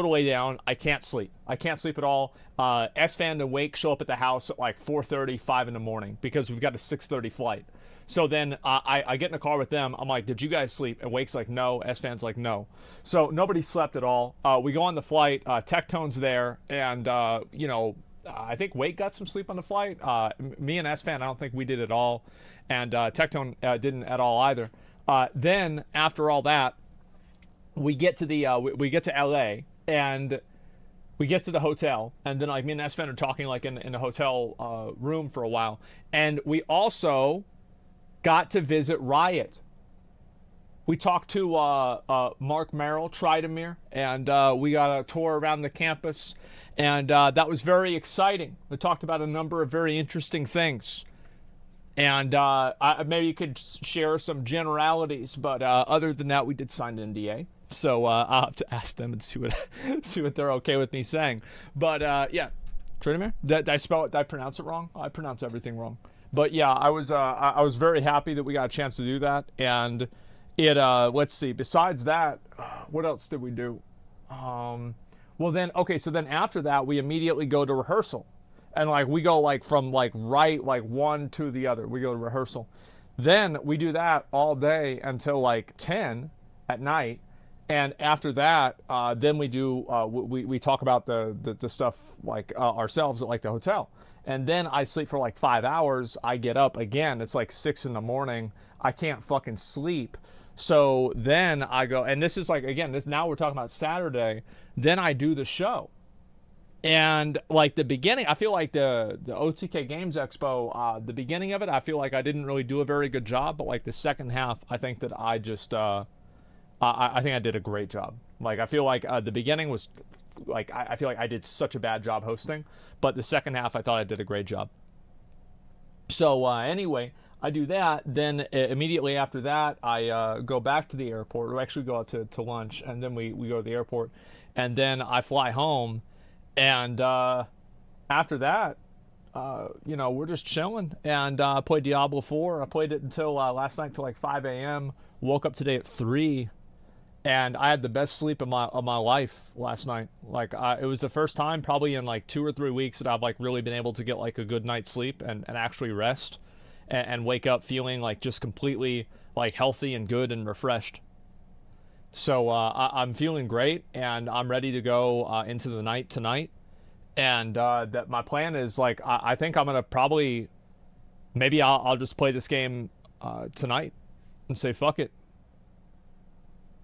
to lay down. I can't sleep. I can't sleep at all. S-Fan and Wake show up at the house at like 4:30, 5 in the morning because we've got a 6:30 flight. So then I get in the car with them. I'm like, did you guys sleep? And Wake's like, no. S-Fan's like, no. So nobody slept at all. We go on the flight. Tectone's there. And, you know, I think Wake got some sleep on the flight. Me and S-Fan, I don't think we did at all. And Tectone didn't at all either. Then, after all that, we get to the we get to LA and we get to the hotel, and then like me and S-Fan are talking like in the hotel room for a while, and we also got to visit Riot. We talked to Mark Merrill, Tridemir, and we got a tour around the campus, and that was very exciting. We talked about a number of very interesting things. And maybe you could share some generalities, but other than that, we did sign an NDA. So I'll have to ask them and see what they're okay with me saying. But yeah, Trademir? Did I spell it? Did I pronounce it wrong? I pronounce everything wrong. But yeah, I was very happy that we got a chance to do that. And it let's see. Besides that, what else did we do? Well then, okay. So then after that, we immediately go to rehearsal, and like we go like from like right like one to the other. We go to rehearsal. Then we do that all day until like 10 at night. And after that, then we do we talk about the stuff like ourselves at like the hotel. And then I sleep for like 5 hours. I get up again. It's like 6 in the morning. I can't fucking sleep. So then I go, and this is like, again, this now we're talking about Saturday. Then I do the show. And like the beginning, I feel like the OTK Games Expo, the beginning of it, I feel like I didn't really do a very good job. But like the second half, I think that I just, I think I did a great job. Like I feel like the beginning was like I feel like I did such a bad job hosting, but the second half I thought I did a great job. So anyway, I do that. Then immediately after that, I go back to the airport. We actually go out to lunch, and then we go to the airport, and then I fly home, and after that, you know, we're just chilling. And I played Diablo 4. I played it until last night till like 5 a.m. Woke up today at 3. And I had the best sleep of my life last night. Like it was the first time probably in like 2 or 3 weeks that I've like really been able to get like a good night's sleep and actually rest and wake up feeling like just completely like healthy and good and refreshed. So I'm feeling great, and I'm ready to go into the night tonight. And that my plan is like I think I'm gonna probably maybe I'll just play this game tonight and say fuck it.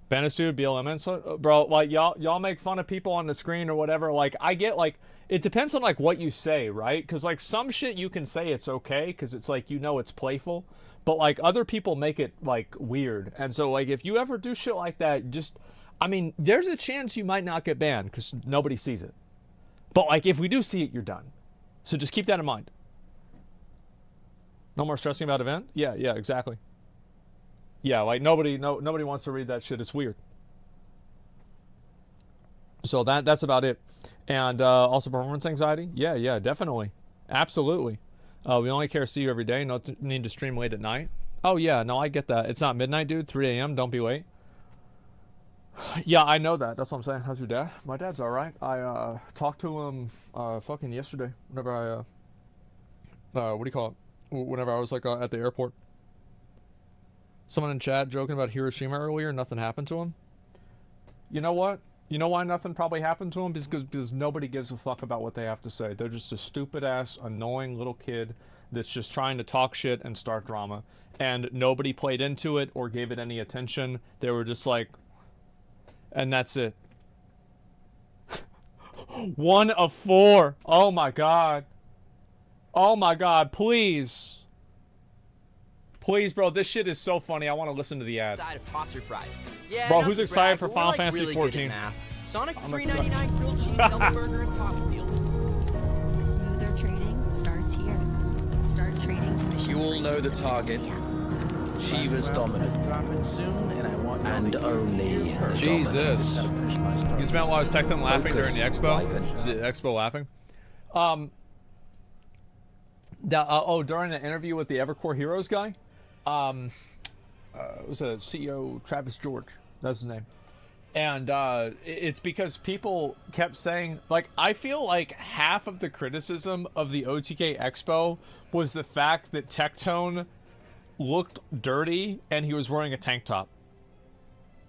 Banister, BLM, bro, like y'all make fun of people on the screen or whatever. Like I get like it depends on like what you say, right? Because like some shit you can say it's okay because it's like, you know, it's playful, but like other people make it like weird. And so like if you ever do shit like that, just I mean, there's a chance you might not get banned because nobody sees it. But like if we do see it, you're done. So just keep that in mind. No more stressing about event? Yeah, exactly. Yeah, like nobody wants to read that shit. It's weird. So that's about it. And also performance anxiety. Yeah, definitely, absolutely. We only care to see you every day. No need to stream late at night. Oh yeah, no, I get that. It's not midnight, dude. 3 a.m. Don't be late. Yeah, I know that. That's what I'm saying. How's your dad? My dad's all right. I talked to him fucking yesterday. Whenever I what do you call it? Whenever I was like at the airport. Someone in chat joking about Hiroshima earlier. Nothing happened to him. You know what? You know why nothing probably happened to him? Because nobody gives a fuck about what they have to say. They're just a stupid ass, annoying little kid that's just trying to talk shit and start drama. And nobody played into it or gave it any attention. They were just like, and that's it. 1 of 4. Oh my god. Oh my god, please. Please, bro, this shit is so funny. I want to listen to the ad. Side of tops or fries. Yeah, bro, who's excited for Final Fantasy really 14? Sonic $3.99 grilled cheese double burger and top steel. Smoother trading starts here. Start trading commission. You all know the target. Shiva's dominant. And only Jesus. You spent while I was texting laughing during the expo? The expo laughing? During the interview with the Evercore Heroes guy? It was a CEO, Travis George. That's his name. And it's because people kept saying, like, I feel like half of the criticism of the OTK Expo was the fact that Tectone looked dirty and he was wearing a tank top.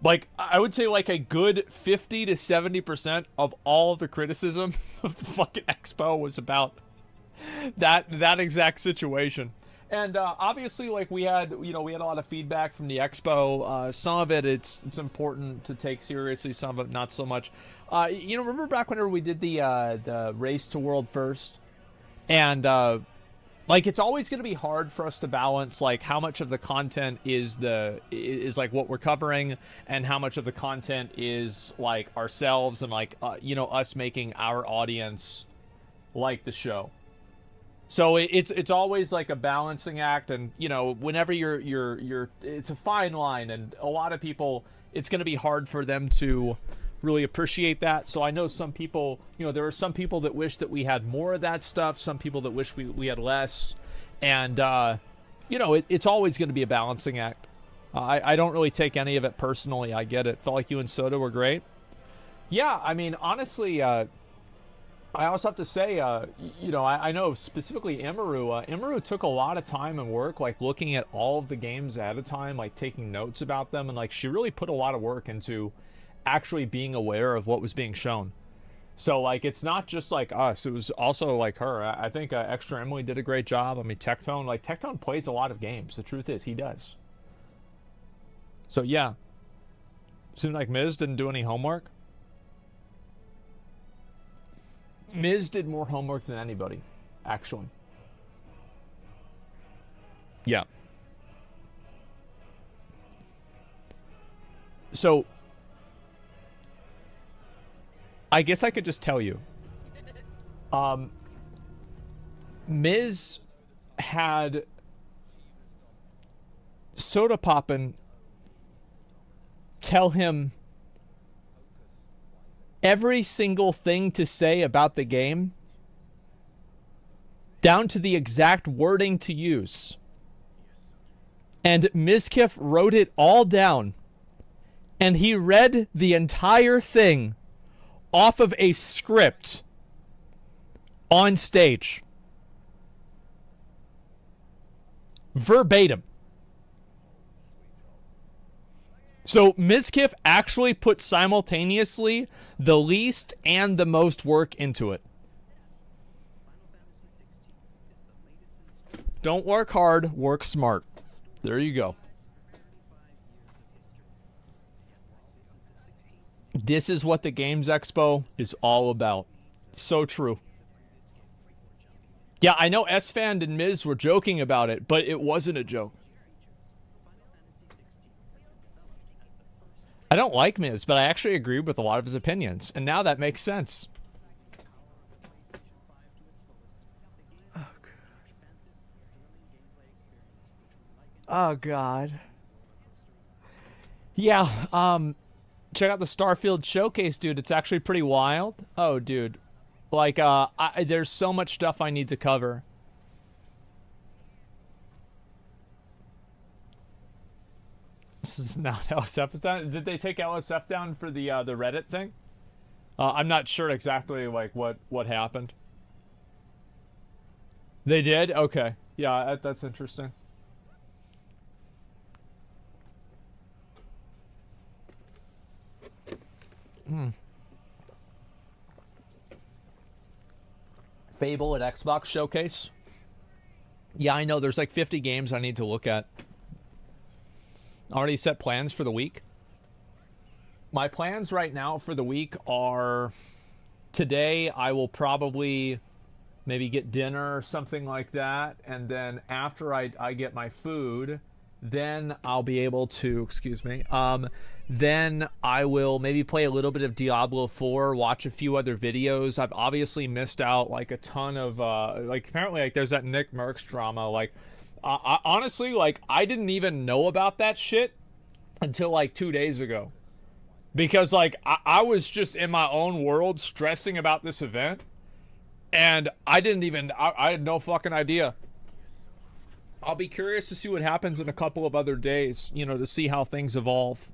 Like, I would say like a good 50 to 70% of all of the criticism of the fucking Expo was about that exact situation. And obviously, like, we had a lot of feedback from the Expo. Some of it it's important to take seriously, some of it not so much. Remember back whenever we did the race to world first, and like, it's always going to be hard for us to balance like how much of the content is like what we're covering, and how much of the content is like ourselves and like us making our audience like the show. So it's always like a balancing act, and whenever you're it's a fine line, and a lot of people, it's going to be hard for them to Really appreciate that. So I know some people, you know, there are some people that wish that we had more of that stuff, some people that wish we had less. And, you know, it's always going to be a balancing act. I don't really take any of it personally. I get it. Felt like you and Soda were great. Yeah, I mean, honestly, I also have to say, you know, I know specifically Imaru. Imaru took a lot of time and work, like looking at all of the games at a time, like taking notes about them. And like she really put a lot of work into actually being aware of what was being shown. So like it's not just like us, it was also like her. I think Extra Emily did a great job. I mean, Tectone plays a lot of games. The truth is he does. So yeah, seemed like Miz didn't do any homework. Miz did more homework than anybody, actually. Yeah. So I guess I could just tell you. Miz had Soda Poppin' tell him every single thing to say about the game, down to the exact wording to use. And Mizkif wrote it all down, and he read the entire thing off of a script on stage. Verbatim. So Mizkif actually put simultaneously the least and the most work into it. Don't work hard, work smart. There you go. This is what the Games Expo is all about. So true. Yeah, I know S-Fan and Miz were joking about it, but it wasn't a joke. I don't like Miz, but I actually agree with a lot of his opinions. And now that makes sense. Oh, God. Yeah, check out the Starfield showcase, dude. It's actually pretty wild. Oh, dude. Like, there's so much stuff I need to cover. This is not LSF is down. Did they take LSF down for the Reddit thing? I'm not sure exactly like what happened. They did? Okay. Yeah, that's interesting. Fable at Xbox Showcase. Yeah, I know. There's like 50 games I need to look at. Already set plans for the week. My plans right now for the week are today I will probably maybe get dinner or something like that. And then after I get my food, then I'll be able to, excuse me, then I will maybe play a little bit of Diablo 4, watch a few other videos. I've obviously missed out like a ton of, like apparently like there's that Nick Merckx drama. Like, honestly, like I didn't even know about that shit until like 2 days ago. Because like I was just in my own world stressing about this event. And I didn't even, I had no fucking idea. I'll be curious to see what happens in a couple of other days, you know, to see how things evolve.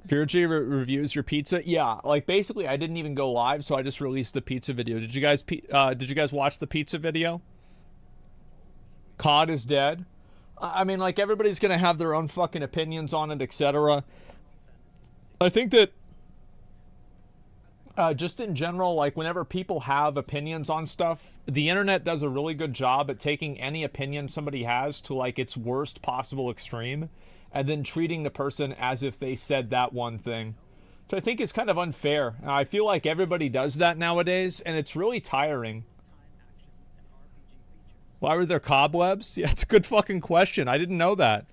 Purgy reviews your pizza. Yeah, like basically I didn't even go live, so I just released the pizza video. Did you guys watch the pizza video? COD is dead. I mean, like everybody's gonna have their own fucking opinions on it, etc. I think that just in general, like whenever people have opinions on stuff, the internet does a really good job at taking any opinion somebody has to like its worst possible extreme and then treating the person as if they said that one thing. So I think it's kind of unfair. I feel like everybody does that nowadays and it's really tiring. Why were there cobwebs? Yeah, it's a good fucking question. I didn't know that.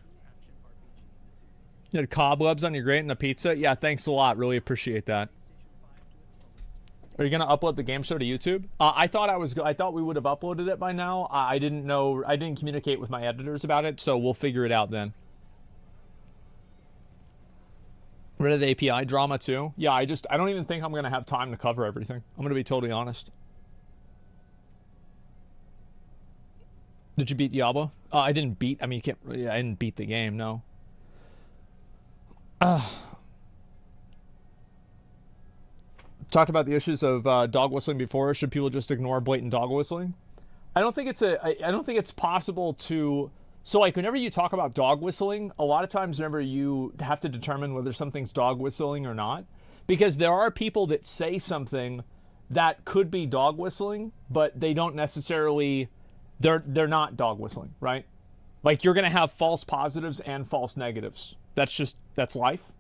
You had cobwebs on your grate and a pizza? Yeah, thanks a lot. Really appreciate that. Are you gonna upload the game show to YouTube? I thought we would have uploaded it by now. I didn't know. I didn't communicate with my editors about it, so we'll figure it out then. Rid of the API drama too. Yeah, I don't even think I'm gonna have time to cover everything. I'm gonna be totally honest. Did you beat Diablo? I didn't beat. I mean, you can't. I didn't beat the game. No. Talked about the issues of dog whistling before. Should people just ignore blatant dog whistling? I don't think it's possible to. So, like, whenever you talk about dog whistling, a lot of times whenever you have to determine whether something's dog whistling or not, because there are people that say something that could be dog whistling, but they don't necessarily, they're not dog whistling, right? Like, you're going to have false positives and false negatives. That's life.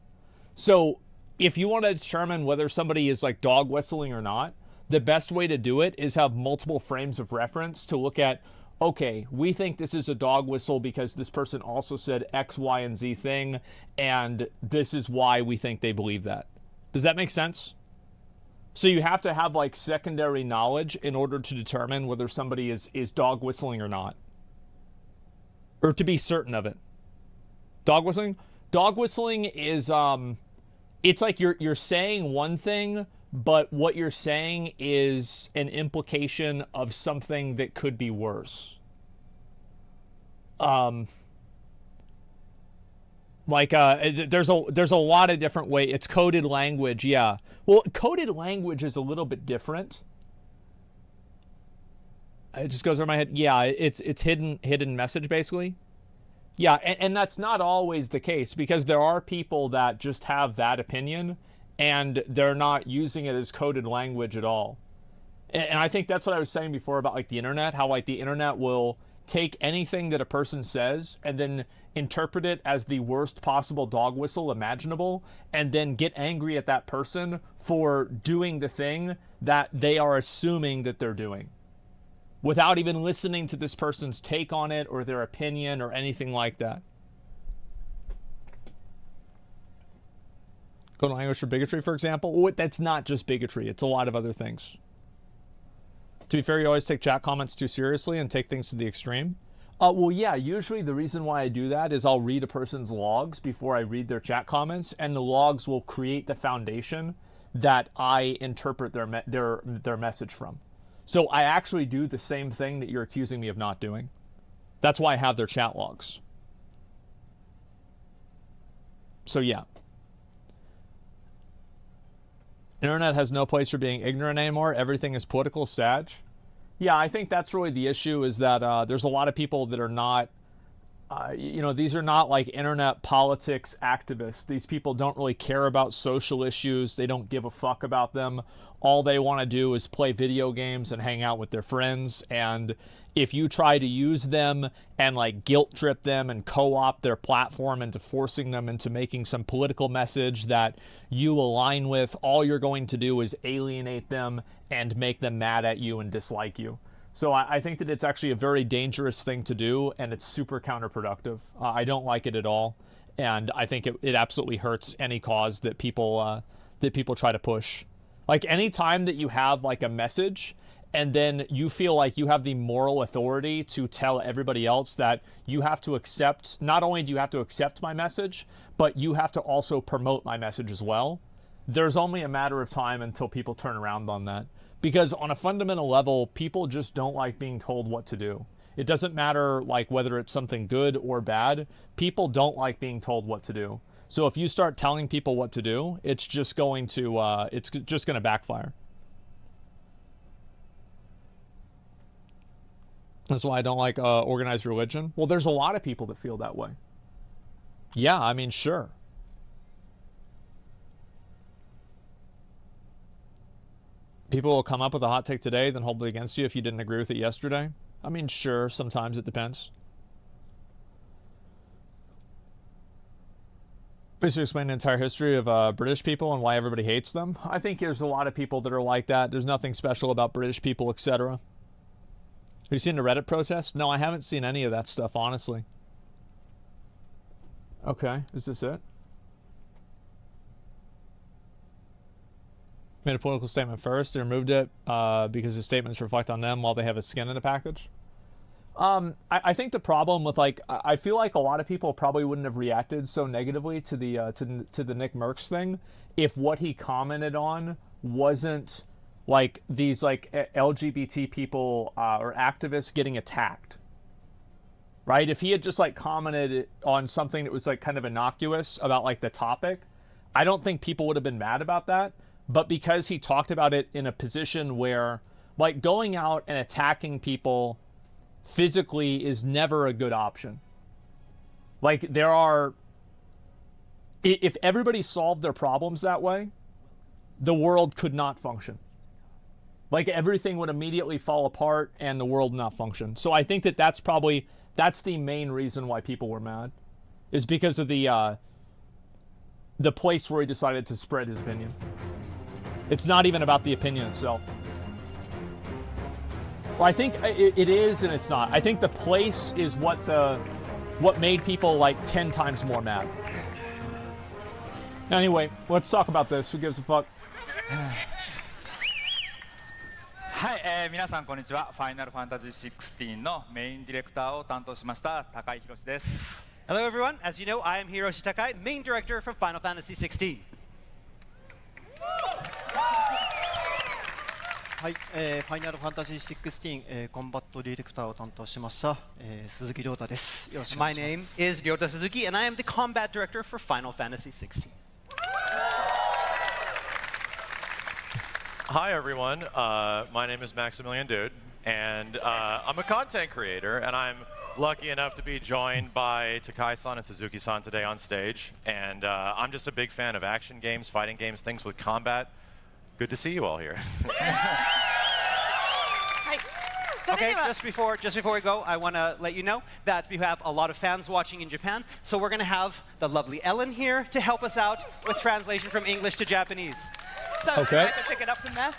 So, if you want to determine whether somebody is, like, dog whistling or not, the best way to do it is have multiple frames of reference to look at, okay, we think this is a dog whistle because this person also said X, Y, and Z thing, and this is why we think they believe that. Does that make sense? So you have to have, like, secondary knowledge in order to determine whether somebody is dog whistling or not. Or to be certain of it. Dog whistling? Dog whistling is, it's like you're saying one thing, but what you're saying is an implication of something that could be worse. There's a lot of different ways. It's coded language, yeah. Well, coded language is a little bit different. It just goes over my head. Yeah, it's hidden message, basically. Yeah, and that's not always the case, because there are people that just have that opinion and they're not using it as coded language at all. And I think that's what I was saying before about, like, the internet, how, like, the internet will take anything that a person says and then interpret it as the worst possible dog whistle imaginable, and then get angry at that person for doing the thing that they are assuming that they're doing, without even listening to this person's take on it or their opinion or anything like that. Code language for bigotry, for example. Oh, that's not just bigotry. It's a lot of other things. To be fair, you always take chat comments too seriously and take things to the extreme. Well, yeah, usually the reason why I do that is I'll read a person's logs before I read their chat comments, and the logs will create the foundation that I interpret their message from. So I actually do the same thing that you're accusing me of not doing. That's why I have their chat logs. So yeah. Internet has no place for being ignorant anymore. Everything is political, Sag. Yeah, I think that's really the issue, is that there's a lot of people that are not, these are not like internet politics activists. These people don't really care about social issues. They don't give a fuck about them. All they want to do is play video games and hang out with their friends. And if you try to use them and, like, guilt trip them and co-opt their platform into forcing them into making some political message that you align with, all you're going to do is alienate them and make them mad at you and dislike you. So I think that it's actually a very dangerous thing to do, and it's super counterproductive. I don't like it at all, and I think it absolutely hurts any cause that people try to push. Like, any time that you have, like, a message and then you feel like you have the moral authority to tell everybody else that you have to accept, not only do you have to accept my message, but you have to also promote my message as well, there's only a matter of time until people turn around on that. Because on a fundamental level, people just don't like being told what to do. It doesn't matter, like, whether it's something good or bad. People don't like being told what to do. So if you start telling people what to do, it's just going to backfire. That's why I don't like organized religion. Well, there's a lot of people that feel that way. Yeah, I mean, sure. People will come up with a hot take today, then hold it against you if you didn't agree with it yesterday. I mean, sure, sometimes it depends. Basically explain the entire history of British people and why everybody hates them. I think there's a lot of people that are like that. There's nothing special about British people, etc. Have you seen the Reddit protest? No, I haven't seen any of that stuff, honestly. Okay, is this it? Made a political statement first. They removed it because the statements reflect on them while they have a skin in the package. I think the problem with I feel like a lot of people probably wouldn't have reacted so negatively to the to the Nick Merckx thing if what he commented on wasn't like these LGBT people or activists getting attacked. Right? If he had just commented on something that was kind of innocuous about the topic, I don't think people would have been mad about that. But because he talked about it in a position where going out and attacking people physically is never a good option. If everybody solved their problems that way, the world could not function. Everything would immediately fall apart and the world not function. So I think that's the main reason why people were mad, is because of the place where he decided to spread his opinion. It's not even about the opinion itself. Well, I think it is and it's not. I think the place is what made people 10 times more mad. Anyway, let's talk about this. Who gives a fuck? はい、皆さんこんにちは。ファイナルファンタジー16のメインディレクターを担当しました高井宏です。Hello everyone. As you know, I am Hiroshi Takai, main director for Final Fantasy XVI. はい、ファイナルファンタジー16、コンバットディレクターを担当しました、鈴木亮太です。よろしくお願いします。 My name is Ryota Suzuki, and I am the combat director for Final Fantasy XVI. Hi everyone, my name is Asmᴏngᴏ‘d, and I'm a content creator, and I'm lucky enough to be joined by Takai-san and Suzuki-san today on stage, and I'm just a big fan of action games, fighting games, things with combat. Good to see you all here. Okay, just before we go, I want to let you know that we have a lot of fans watching in Japan, so we're going to have the lovely Ellen here to help us out with translation from English to Japanese. So I can pick it up from there.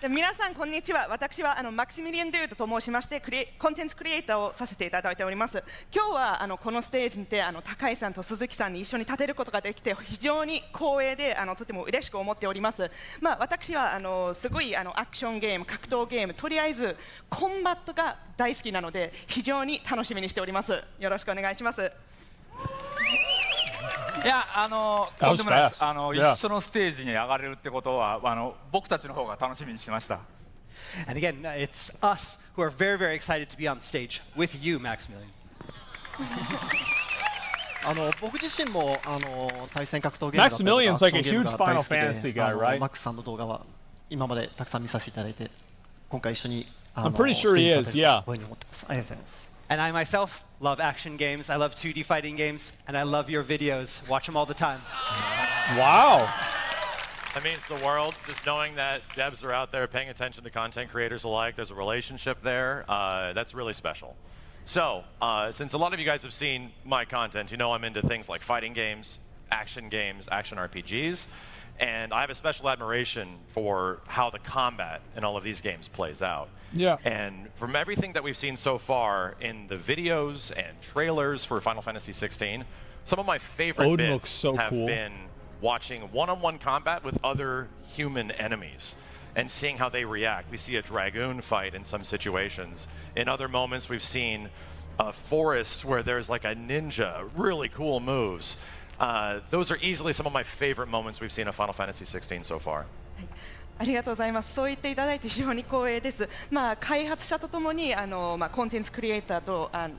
皆さんこんにちは。私はマクシミリアン・ドゥードと申しましてコンテンツクリエイターをさせていただいております。今日はこのステージにて高井さんと鈴木さんに一緒に立てることができて非常に光栄でとても嬉しく思っております。私はすごいアクションゲーム、格闘ゲーム、とりあえずコンバットが大好きなので非常に楽しみにしております。よろしくお願いします。いやとんでもないです。一緒のステージに上がれるってことは僕たちの方が楽しみにしてました。And again, it's us who are very, very excited to be on stage with you, Maximilian. 僕自身も対戦格闘ゲームだったりとかアクションゲームが大好きで、マックスさんの動画は今までたくさん見させていただいて、今回一緒にI'm pretty sure he is, yeah. こういうふうに思ってます。ありがとうございます。And I myself love action games, I love 2D fighting games, and I love your videos. Watch them all the time. Wow. That means the world, just knowing that devs are out there paying attention to content creators alike, there's a relationship there, that's really special. So, since a lot of you guys have seen my content, you know I'm into things like fighting games, action RPGs, and I have a special admiration for how the combat in all of these games plays out. Yeah. And from everything that we've seen so far in the videos and trailers for Final Fantasy XVI, some of my favorite bits have been watching one-on-one combat with other human enemies and seeing how they react. We see a dragoon fight in some situations. In other moments, we've seen a forest where there's like a ninja, really cool moves. Those are easily some of my favorite moments we've seen of Final Fantasy XVI so far. ありがとうございます。そう言っていただいて非常に光栄です。開発者とともにコンテンツクリエイター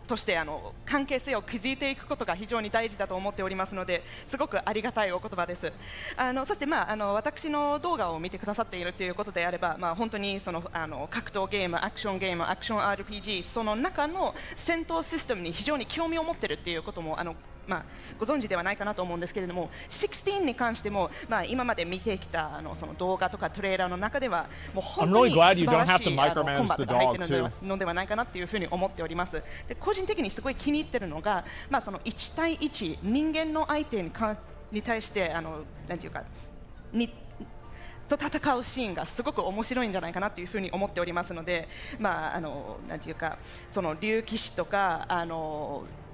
として関係性を築いていくことが非常に大事だと思っておりますので、すごくありがたいお言葉です。そして私の動画を見てくださっているということであれば、本当に格闘ゲーム、アクションゲーム、アクション RPG その中の戦闘システムに非常に興味を持っているということもご存知ではないかなと思うんですけれども、16に関しても今まで見てきたその動画とかトレーラーの中ではもう本当に素晴らしいコンバットが入っているのではないかなというふうに思っております。で個人的にすごい気に入っているのが、その1対1人間の相手に対してなんていうかと戦うシーンがすごく面白いんじゃないかなというふうに思っておりますので、なんていうかその竜騎士とか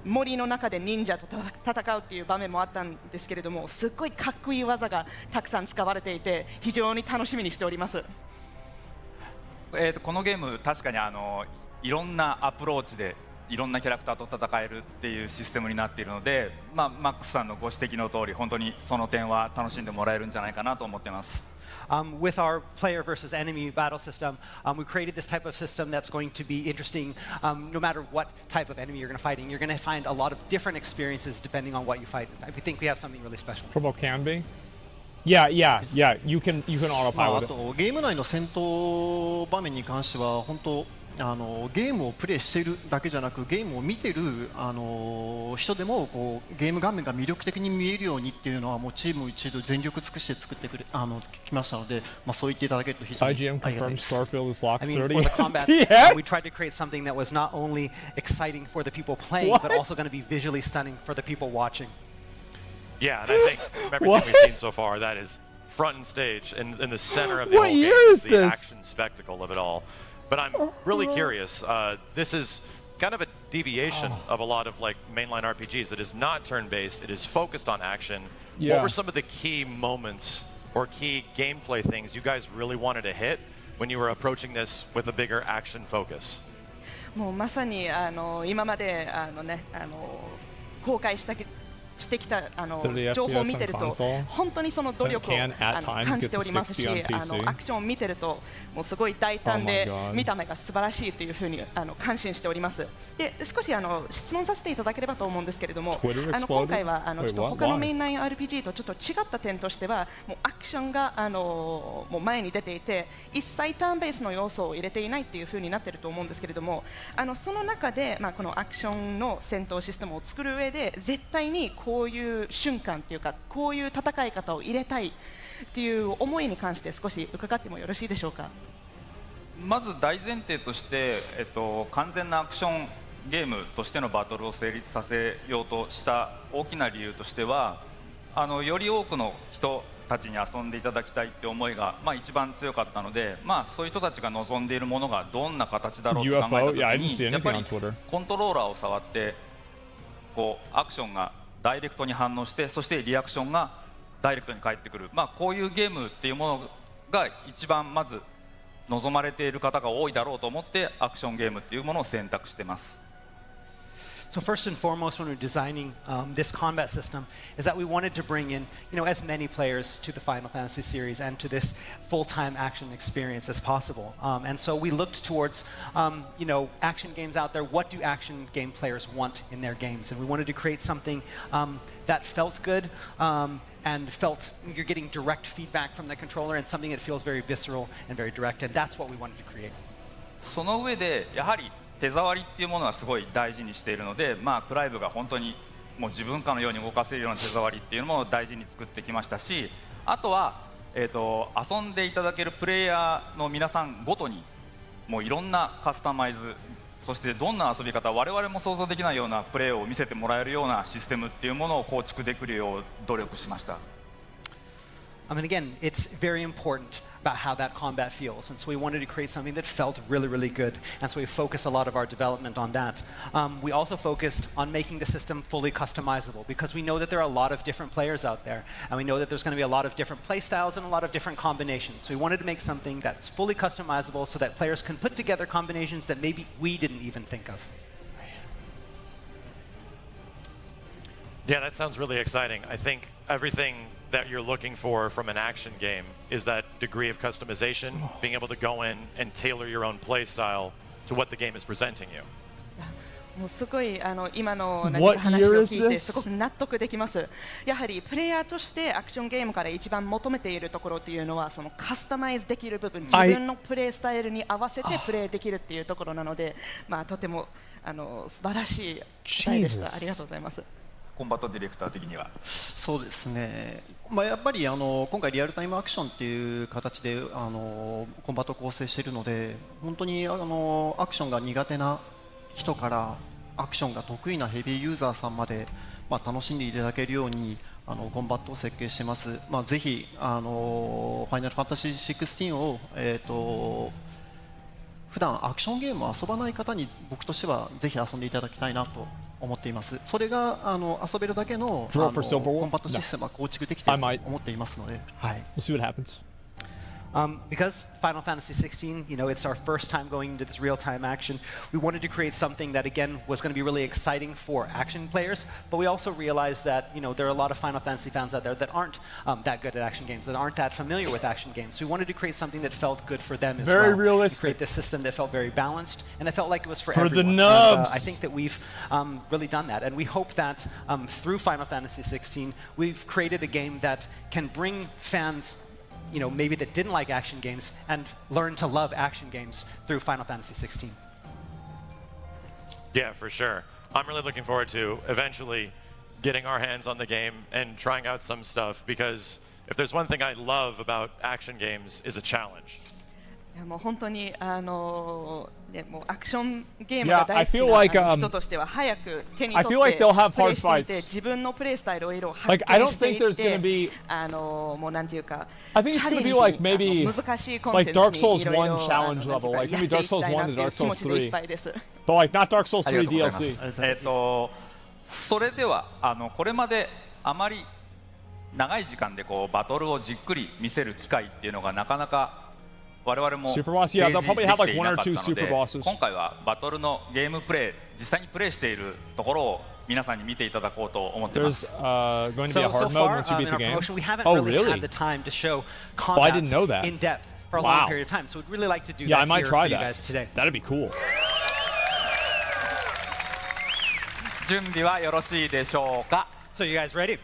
森の中で忍者と戦うっていう場面もあったんですけれども、すっごいかっこいい技がたくさん使われていて非常に楽しみにしております。このゲーム確かにいろんなアプローチでいろんなキャラクターと戦えるっていうシステムになっているので、マックスさんのご指摘の通り、本当にその点は楽しんでもらえるんじゃないかなと思っています。With our player versus enemy battle system, we created this type of system that's going to be interesting no matter what type of enemy you're going to fight. You're going to find a lot of different experiences depending on what you fight. I think we have something really special. Promo can be. Yeah. You can autopilot. あとゲーム内の戦闘場面に関しては本当ゲームをプレイしているだけじゃなくゲームを見ている人でもこうゲーム画面が魅力的に見えるようにっていうのはもうチーム一度全力尽くして作ってきましたので、そう言っていただけると非常にありがたいです。I mean, for the combat, we tried to create something that was not only exciting for the people playing, but also going to be visually stunning for the people watching. Yeah, and I think from everything we've seen so far, that is front and stage in the center of the whole game, the action spectacle of it all. But I'm really curious. This is kind of a deviation of a lot of like mainline RPGs. It is not turn-based. It is focused on action. Yeah. What were some of the key moments or key gameplay things you guys really wanted to hit when you were approaching this with a bigger action focus? もうまさに今まで公開してきた情報を見てると本当にその努力を感じておりますし、アクションを見てるともうすごい大胆で見た目が素晴らしいというふうに感心しております。で少し質問させていただければと思うんですけれども、今回はちょっと他のメインライン RPG とちょっと違った点としては、もうアクションがもう前に出ていて一切ターンベースの要素を入れていないというふうになっていると思うんですけれども、その中でこのアクションの戦闘システムを作る上で絶対にこういう瞬間というかこういう戦い方を入れたいという思いに関して少し伺ってもよろしいでしょうか。まず大前提として、完全なアクションゲームとしてのバトルを成立させようとした大きな理由としては、より多くの人たちに遊んでいただきたいって思いが、一番強かったので、そういう人たちが望んでいるものがどんな形だろうと考えたときに、やっぱりコントローラーを触ってこうアクションがダイレクトに反応して、そしてリアクションがダイレクトに返ってくる、こういうゲームっていうものが一番まず望まれている方が多いだろうと思ってアクションゲームっていうものを選択してます。So first and foremost, when we're designing this combat system, is that we wanted to bring in, as many players to the Final Fantasy series and to this full-time action experience as possible. And so we looked towards, action games out there. What do action game players want in their games? And we wanted to create something that felt good and felt you're getting direct feedback from the controller, and something that feels very visceral and very direct. And that's what we wanted to create. その上でやはり手触りっていうものはすごい大事にしているので、クライブが本当にもう自分かのように動かせるような手触りっていうのも大事に作ってきましたし、あとは、遊んでいただけるプレイヤーの皆さんごとにもういろんなカスタマイズ、そしてどんな遊び方、我々も想像できないようなプレーを見せてもらえるようなシステムっていうものを構築できるよう努力しました。I mean, again, it's very important about how that combat feels, and so we wanted to create something that felt really, really good, and so we focused a lot of our development on that. We also focused on making the system fully customizable, because we know that there are a lot of different players out there, and we know that there's going to be a lot of different play styles and a lot of different combinations. So we wanted to make something that's fully customizable so that players can put together combinations that maybe we didn't even think of. Yeah, that sounds really exciting. I think everything that you're looking for from an action game is that degree of customization, being able to go in and tailor your own play style to what the game is presenting you. もうすごい今の話を聞いてすごく納得できます。やはりプレイヤーとしてアクションゲームから一番求めているところっていうのはそのカスタマイズできる部分、自分のプレイスタイルに合わせてプレイできるっていうところなので、とても素晴らしい答えでした。ありがとうございます。コンバットディレクター的にはそうですね、やっぱり今回リアルタイムアクションっていう形でコンバットを構成しているので、本当にアクションが苦手な人からアクションが得意なヘビーユーザーさんまで、楽しんでいただけるようにコンバットを設計してます。ぜひファイナルファンタジー16を普段アクションゲームを遊ばない方に僕としてはぜひ遊んでいただきたいなと思っています。それが遊べるだけのコンバットシステムは構築できていると思っていますので、はい。We'll see what happens. Because Final Fantasy XVI, it's our first time going into this real-time action, we wanted to create something that, again, was going to be really exciting for action players, but we also realized that, there are a lot of Final Fantasy fans out there that aren't that good at action games, that aren't that familiar with action games. So we wanted to create something that felt good for them as well. Very realistic. Create this system that felt very balanced, and it felt like it was for the everyone. nubs. And, I think that we've really done that, and we hope that through Final Fantasy XVI, we've created a game that can bring fans maybe that didn't like action games and learn to love action games through Final Fantasy XVI. Yeah, for sure. I'm really looking forward to eventually getting our hands on the game and trying out some stuff, because if there's one thing I love about action games is a challenge. もう本当にもうアクションゲームが大好きな人としては早く手に取ってプレイしてみて自分のプレイスタイルをいろいろ発見していってもうなんていうかチャレンジ難しいコンテンツにいろいろやっていきたいなという気持ちでいっぱいです。But like not Dark Souls 3 DLC. それではこれまであまり長い時間でバトルをじっくり見せる機会っていうのがなかなか我々も提示できていなかったので、今回はバトルのゲームプレイ、実際にプレイしているところを皆さんに見ていただこうと思っています。So far, in our promotion, we haven't really had the time to show combat in depth for a long period of time. So we'd really like to do that here for you guys today. That'd be cool. 準備はよろしいでしょうか? So you guys ready?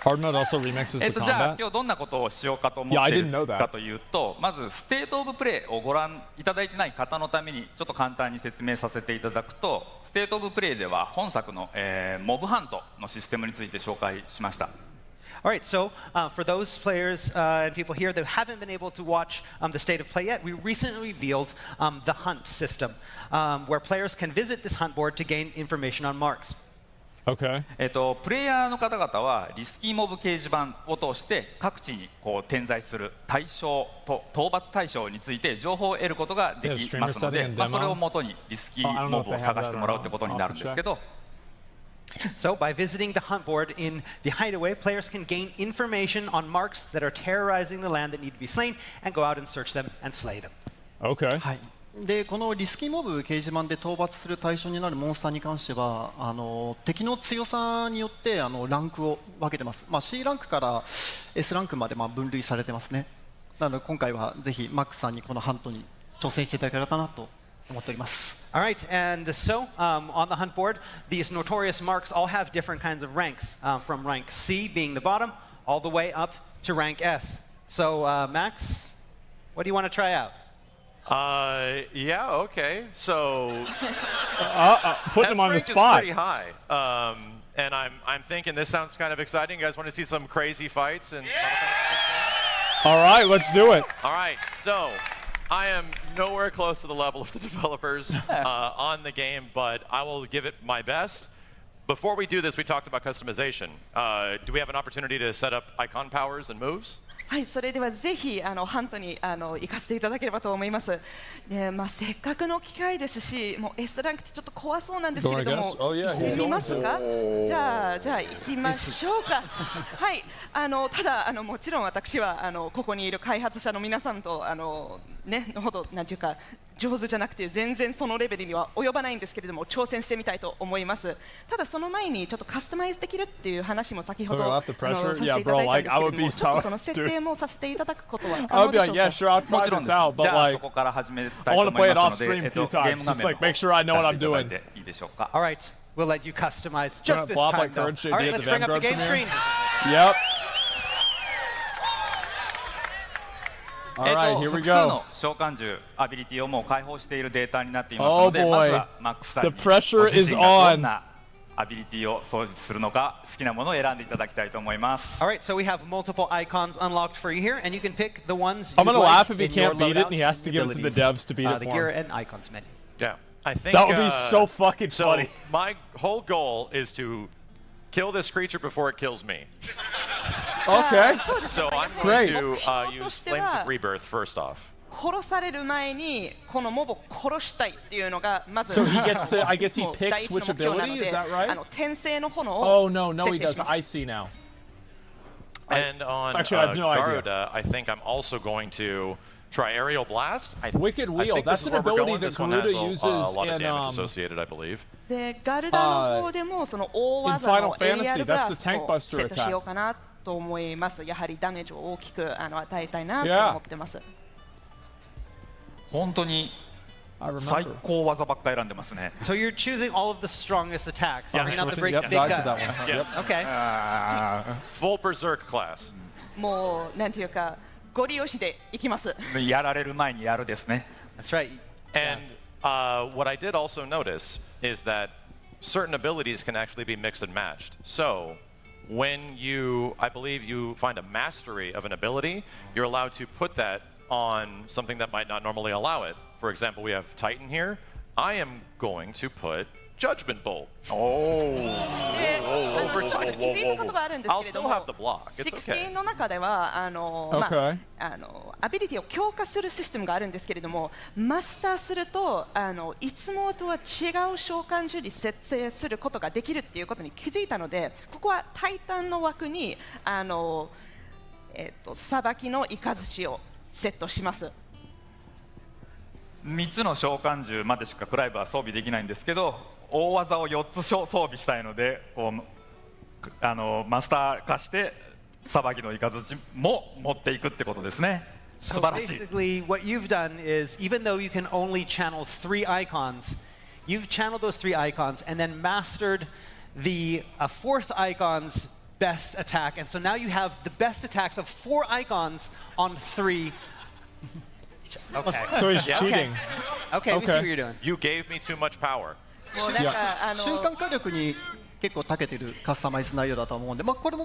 Hard mode also remixes the combat. じゃあ今日どんなことをしようかと思っているかというと、まずステートオブプレイをご覧いただいてない方のためにちょっと簡単に説明させていただくと、ステートオブプレイでは本作のモブハントのシステムについて紹介しました。All right, so for those players and people here that haven't been able to watch the state of play yet, we recently revealed the hunt system, where players can visit this hunt board to gain information on marks. Okay. プレイヤーの方々はリスキーモブ掲示板を通して各地に点在する対象と討伐対象について情報を得ることができますので、それをもとにリスキーモブを探してもらうってことになるんですけど。So, by visiting the hunt board in the hideaway, players can gain information on marks that are terrorizing the land that need to be slain, and go out and search them and slay them. Okay. はい。でこのリスキーモブ掲示板で討伐する対象になるモンスターに関しては敵の強さによってランクを分けてます。C ランクから S ランクまで分類されてますね。なので今回はぜひマックスさんにこのハントに挑戦していただければなと思っております。All right, and so on the hunt board, these notorious marks all have different kinds of ranks, from rank C being the bottom, all the way up to rank S. So, Max, what do you want to try out? Yeah, okay. So, put them on the spot. Pretty high. And I'm thinking this sounds kind of exciting. You guys want to see some crazy fights? And all right, let's do it. All right, so I am nowhere close to the level of the developers on the game, but I will give it my best. Before we do this, we talked about customization. Do we have an opportunity to set up icon powers and moves? はい、それではぜひハントに行かせていただければと思います。で、せっかくの機会ですし、もう S ランクってちょっと怖そうなんですけれども、行ってみますか？じゃあ行きましょうか。はい、ただもちろん私はここにいる開発者の皆さんとねのほどなんていうか上手じゃなくて全然そのレベルには及ばないんですけれども挑戦してみたいと思います。ただその前にちょっとカスタマイズできるっていう話も先ほどさせていただいたんですけれども、ちょっとその設定もさせていただくことは可能でしょうか？ Yeah, sure, I'll try this out, but like I want to play it off stream a few times, just like make sure I know what I'm doing. All right, we'll let you customize just this time though. All right, let's bring up the game screen. Yep. All right, here we go. 複数の召喚獣アビリティをもう開放しているデータになっていますので、まずはマックスさんにご自身がどんなアビリティを装備するのか好きなものを選んでいただきたいと思います。 All right, so we have multiple icons unlocked for you here, and you can pick the ones I'm gonna laugh like if he can't beat it, and he has to give it to the devs to beat it the for gear him. and icons menu. Yeah, I think that would be so fucking funny. So my whole goal is to kill this creature before it kills me. Okay. So I'm going to use Flames of Rebirth first off. 殺される前にこのモブを殺したいっていうのがまず So he gets to, I guess he picks which ability, is that right? 転生の炎を Oh no, he does. I see now. And on Actually, I have no idea. Garuda, I think I'm also going to try Aerial Blast. Wicked Wheel. That's an ability that Garuda uses a lot of damage associated, I believe. でガルダの方でもその大技のエリアルブラストをセットしようかなと思います。やはりダメージを大きく与えたいなと思ってます。本当に最高技ばっか選んでますね。So you're choosing all of the strongest attacks. Bringing out the big guns. Yes. Okay. Full Berserk class. もうなんていうかゴリ押しでいきます。やられる前にやるですね。That's right. And what I did also notice is that certain abilities can actually be mixed and matched. So when I believe you find a mastery of an ability, you're allowed to put that on something that might not normally allow it. For example, we have Titan here. I am going to put Judgment Bolt. I'll still have the block. It's okay. 16の中ではアビリティを強化するシステムがあるんですけれども、マスターするといつもとは違う召喚獣に設定することができるっていうことに気づいたので、ここはタイタンの枠にさばきのイカズチをセットします。3つの召喚獣までしかクライブは装備できないんですけど、大技を4つ装備したいので、マスター化してさばきのイカズチも持っていくってことですね。素晴らしい。So basically, what you've done is, even though you can only channel 3 icons, you've channeled those 3 icons and then mastered the 4th icon's best attack, and so now you have the best attacks of 4 icons on 3. Okay. So he's cheating. Okay, we see what you're doing. You gave me too much power. 瞬間火力に結構長けてるカスタマイズ内容だと思うんで、これ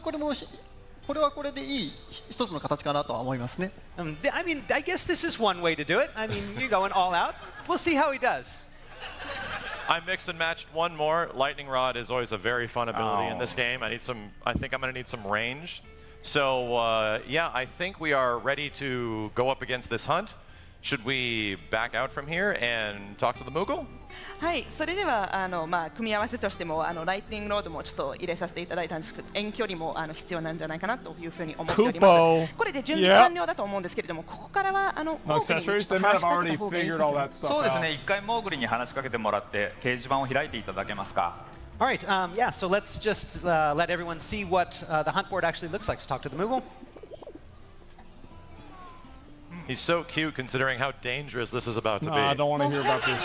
はこれでいい一つの形かなとは思いますね。I mean, I guess this is one way to do it. I mean, you're going all out. We'll see how he does. I mixed and matched one more. Lightning Rod is always a very fun ability in this game. I think I'm going to need some range. So yeah, I think we are ready to go up against this hunt. Should we back out from here and talk to the Moogle? はい、それでは組み合わせとしてもライティングロードもちょっと入れさせていただいたんですけど、遠距離も必要なんじゃないかなというふうに思っております。これで準備完了だと思うんですけれども、ここからはモーグリに話しかけた方がいいですね。そうですね、一回モーグリに話しかけてもらって掲示板を開いていただけますか。All right, yeah, so let's just let everyone see what the hunt board actually looks like. So talk to the Moogle. He's so cute considering how dangerous this is about to be. I don't want to hear about this.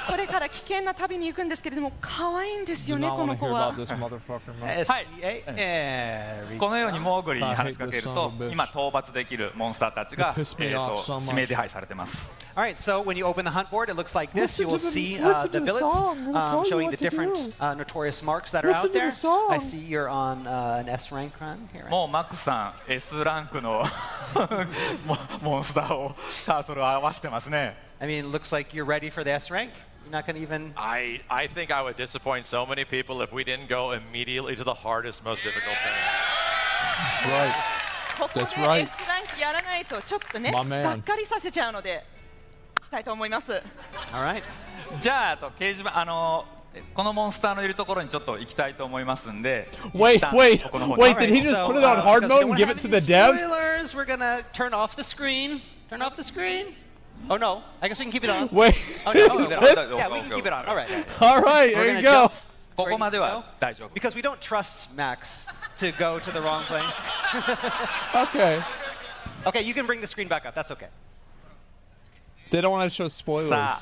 これから危険な旅に行くんですけれども、可愛いんですよね、この子は。はい、このようにモーグリに話しかけると、今討伐できるモンスターたちが指名手配されてます。All right, so when you open the hunt board, it looks like this. You will see the billets showing the different notorious marks that are out there. I see you're on an S rank run here. もうマックスさん S ランクのモンスターをカーソルを合わせてますね。I mean, it looks like you're ready for the S rank. You're not going to even. I think I would disappoint so many people if we didn't go immediately to the hardest, most difficult thing. That's right. ここで S ランクやらないとちょっとね、がっかりさせちゃうので。たいと思います。Alright. じゃあ掲示板このモンスターのいるところにちょっと行きたいと思いますんで。Wait, did he just put it on hard mode and give it to the dev? Spoilers, we're gonna turn off the screen. Turn off the screen. Oh no, I guess we can keep it on. Wait. Oh, no. Yeah, we can keep it on. All right. All right, there you go. ここまでは大丈夫。Because we don't trust Max to go to the wrong place. Okay. Okay, you can bring the screen back up. That's okay. They don't want to show spoilers. さ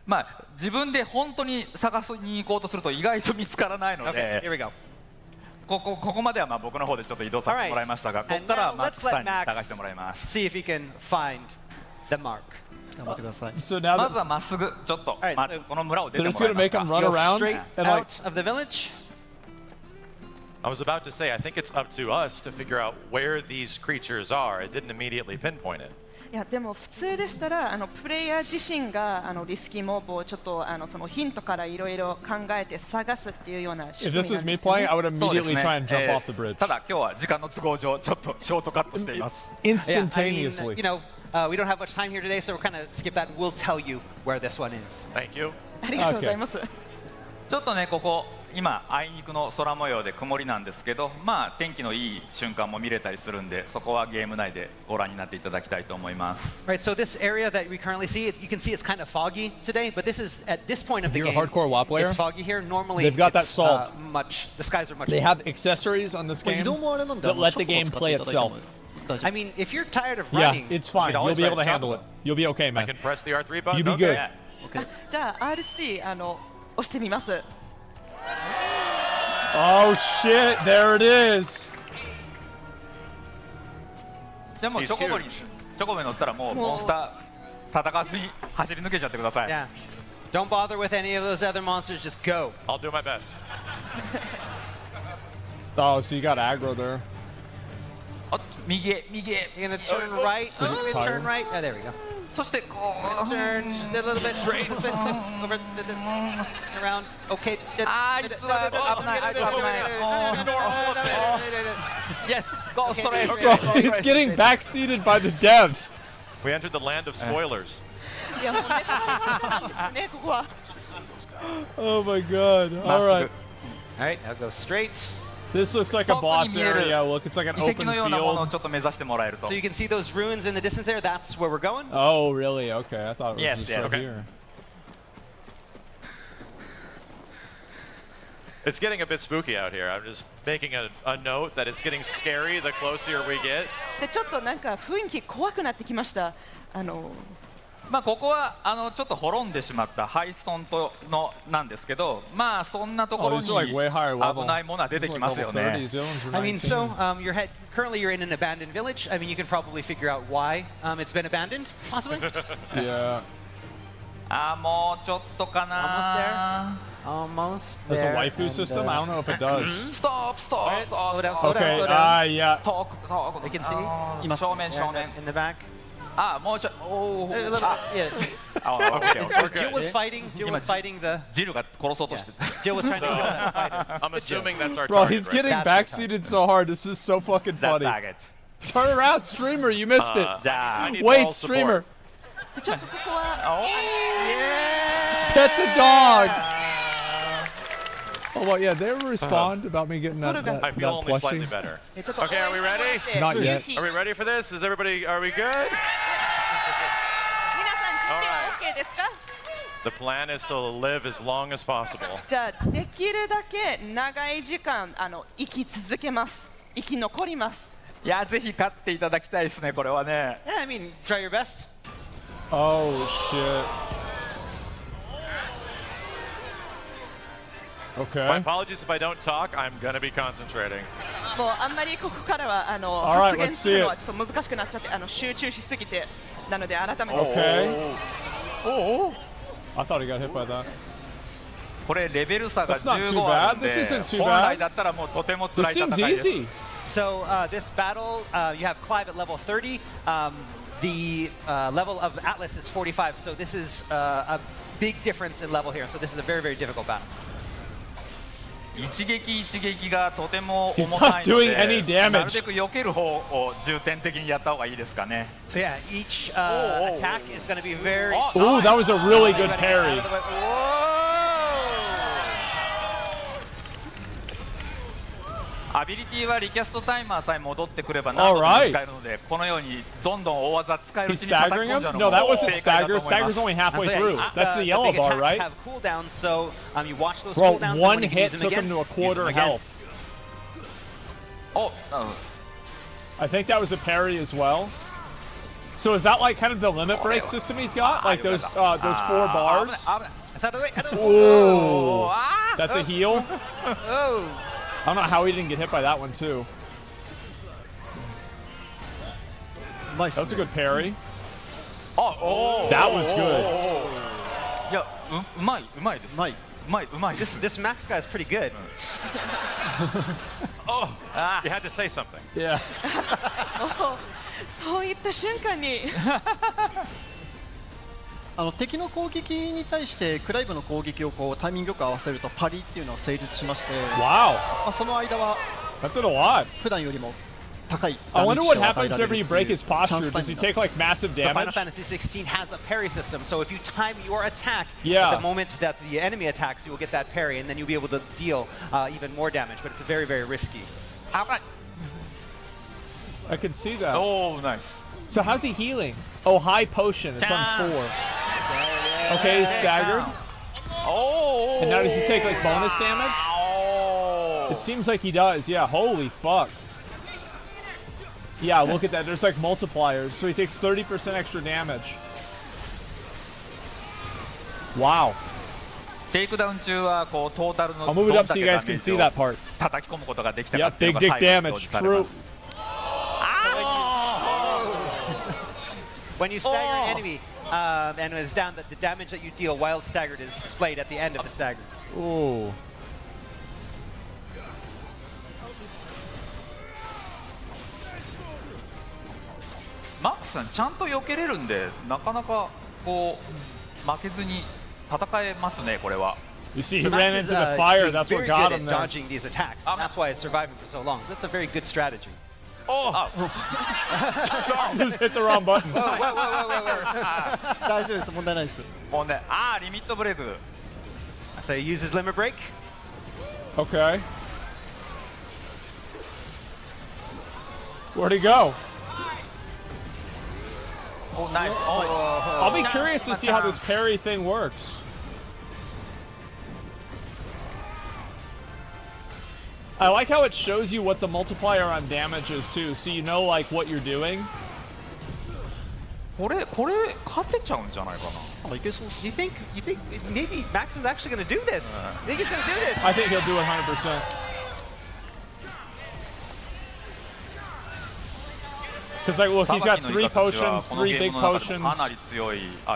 あ、自分で本当に探しに行こうとすると意外と見つからないので、here we go. ここまでは僕の方でちょっと移動させてもらいましたが、ここからはマックスさんに探してもらいます。See if he can find the mark. 頑張ってください。まずはまっすぐちょっとこの村を出てもらいますか。Go straight out of the village. I was about to say, I think it's up to us to figure out where these creatures are. It didn't immediately pinpoint it. いやでも普通でしたらプレイヤー自身がリスキーモブをちょっとそのヒントからいろいろ考えて探すっていうような仕組みなんですよね。 If this was me playing, I would immediately try and jump off the bridge. ただ今日は時間の都合上ちょっとショートカットしています。Instantaneously. You know, we don't have much time here today, so we're kind of skip that. We'll tell you where this one is. Thank you. ありがとうございます。ちょっとねここ今あいにくの空模様で曇りなんですけど、まあ天気のいい瞬間も見れたりするんで、そこはゲーム内でご覧になっていただきたいと思います。Right, so this area that we currently see, you can see it's kind of foggy today, but this is at this point of the You're game. a hardcore WoW player? It's foggy here. Normally, They've got that it's, salt. The skies are much. They have accessories on this game that let the game play itself. I mean, if you're tired of Yeah, running, it's fine. You'll be able to handle it. You'll be okay, man. I can press the R3 button. You'll be good. じゃあ R3 押してみます。Oh shit! There it is. じゃあもうチョコボに乗ったらもうモンスター戦わずに走り抜けちゃってください。Yeah. Don't bother with any of those other monsters. Just go. I'll do my best. Oh, so you got aggro there. 右へ右へ。 You're gonna turn right. Was it Turn tired? right. Oh, there we go. そしてこう Turn a little bit straight over around. Okay. あー、いつは危ない、あいつは危ない。Yes, go straight. Bro, it's getting backseated by the devs. We entered the land of spoilers. いやもうネタバレですねここは。Oh my god. All right. All right, I'll go straight. This looks like a boss area. Look, it's like an 遺跡 open のようなものを field. ちょっと目指してもらえると。 So you can see those ruins in the distance there. That's where we're going. Oh, really? Okay, I thought it was Yes, just yes. right Okay. here. It's getting a bit spooky out here. I'm just making a note that it's getting scary the closer we get. でちょっとなんか雰囲気怖くなってきました。まあここはちょっと滅んでしまった廃村とのなんですけど、まあそんなところに危ないものは出てきますよね。I mean, so currently you're in an abandoned village. I mean, you can probably figure out why it's been abandoned, possibly. Yeah. あ、もうちょっとかな。 Almost. There's a waifu system? I don't know if it does. Stop, stop, stop. Okay, yeah. Talk, talk. You can see. 正面正面。 In the back. あ、もうちょっと。おお。Yeah. Jill was fighting. Jill was fighting the. ジルが殺そうとして。Jill was trying to kill that spider. I'm assuming that's our Bro, target. he's getting right? backseated so hard. This is so fucking That funny. target. Turn around, streamer. You missed it. I need Wait, moral streamer. support. ちょっとここは。Pet the dog. Oh, well, yeah, they respond about me getting that, I feel only slightly plushie. better. Okay, are we ready? Not yet. Are we ready for this? Is everybody? Are we good? 皆さん準備は OK ですか？ The plan is to live as long as possible. じゃあできるだけ長い時間生き続けます。生き残ります。いや、ぜひ勝っていただきたいですね、これはね。Yeah, I mean, try your best. Oh, shit. Okay. My apologies if I don't talk. I'm gonna be concentrating. もうあんまりここからはAlright, 発言 let's するの see は it. ちょっと難しくなっちゃって集中しすぎてなので改めて。Okay. Oh, I thought he got hit by that. これレベル差が That's not too 15あるん bad. で、 This isn't too 本 bad. 来だったらもうとても This 辛い seems 戦いです。 easy. So this battle, you have Clive at level 30. The level of Atlas is 45. So this is a big difference in level here. So this is a very, very difficult battle. 一撃一撃がとても He's 重た not いの doing any で、 damage. なるべく避ける方を重点的にやった方がいいですかね。 So yeah, each attack is going to be very. Ooh, that was a really good parry. アビリティはリキャストタイマーさえ戻ってくれば何度でも使えるので、このようにどんどん大技使えるうち He's に叩き staggering 込んじゃう him? の No, that も wasn't 正解だと stagger. 思いま Stagger's す。 only halfway So, through. yeah, That's the big yellow bar, attacks right? have cooldowns, so you watch those Bro, cooldowns. and one when you can hit use them took again, him to a use quarter them again. health. Oh, I think that was a parry as well. So is that like kind of the limit break system he's got? Like those 4 bars? Ooh, that's a heal. I don't know how he didn't get hit by that one too. That was a good parry. That was good. いや、うまいです。うまいです。 This Max guy is pretty good. Oh, you had to say something. Yeah. そういった瞬間に敵の攻撃に対してクライブの攻撃をタイミングよく合わせるとパリっていうのは成立しまして、 Wow. その間は That did a lot. 普段よりも I wonder what happens whenever you break his posture. Does he take like massive damage? So Final Fantasy 16 has a parry system, so if you time your attack Yeah. at the moment that the enemy attacks, you will get that parry, and then you'll be able to deal even more damage, but it's very, very risky. I can see that. Oh, nice. So how's he healing? Oh, high potion. It's on 4. Okay, he's staggered. Oh. And now does he take like bonus damage? Oh. It seems like he does. Yeah, holy fuck. Yeah, look at that. There's like multipliers. So he takes 30% extra damage. Wow. I'll move it up so you guys can see that part. Yeah, big dick damage. True. When you stagger an enemy and it's down, the damage that you deal while staggered is displayed at the end of the stagger. Ooh. Max さんちゃんと避けれるんで、なかなかこう負けずに戦えますね、これは。You see, he ran into the fire. That's what got him there. Dodging these attacks, and that's why he's surviving for so long. So that's a very good strategy. Oh! Sorry, just hit the wrong button. 大丈夫です、問題ないです。問題。ああ、リミットブレイク。So he uses limit break. Okay. Where'd he go? Oh, nice. Oh. I'll be curious to see how this parry thing works. I like how it shows you what the multiplier on damage is too, so you know like what you're doing. これ勝てちゃうんじゃないかな。You think maybe Max is actually going to do this? You think he's going to do this? I think he'll do it 100%. Because like, look, he's got 3 potions, 3 big potions,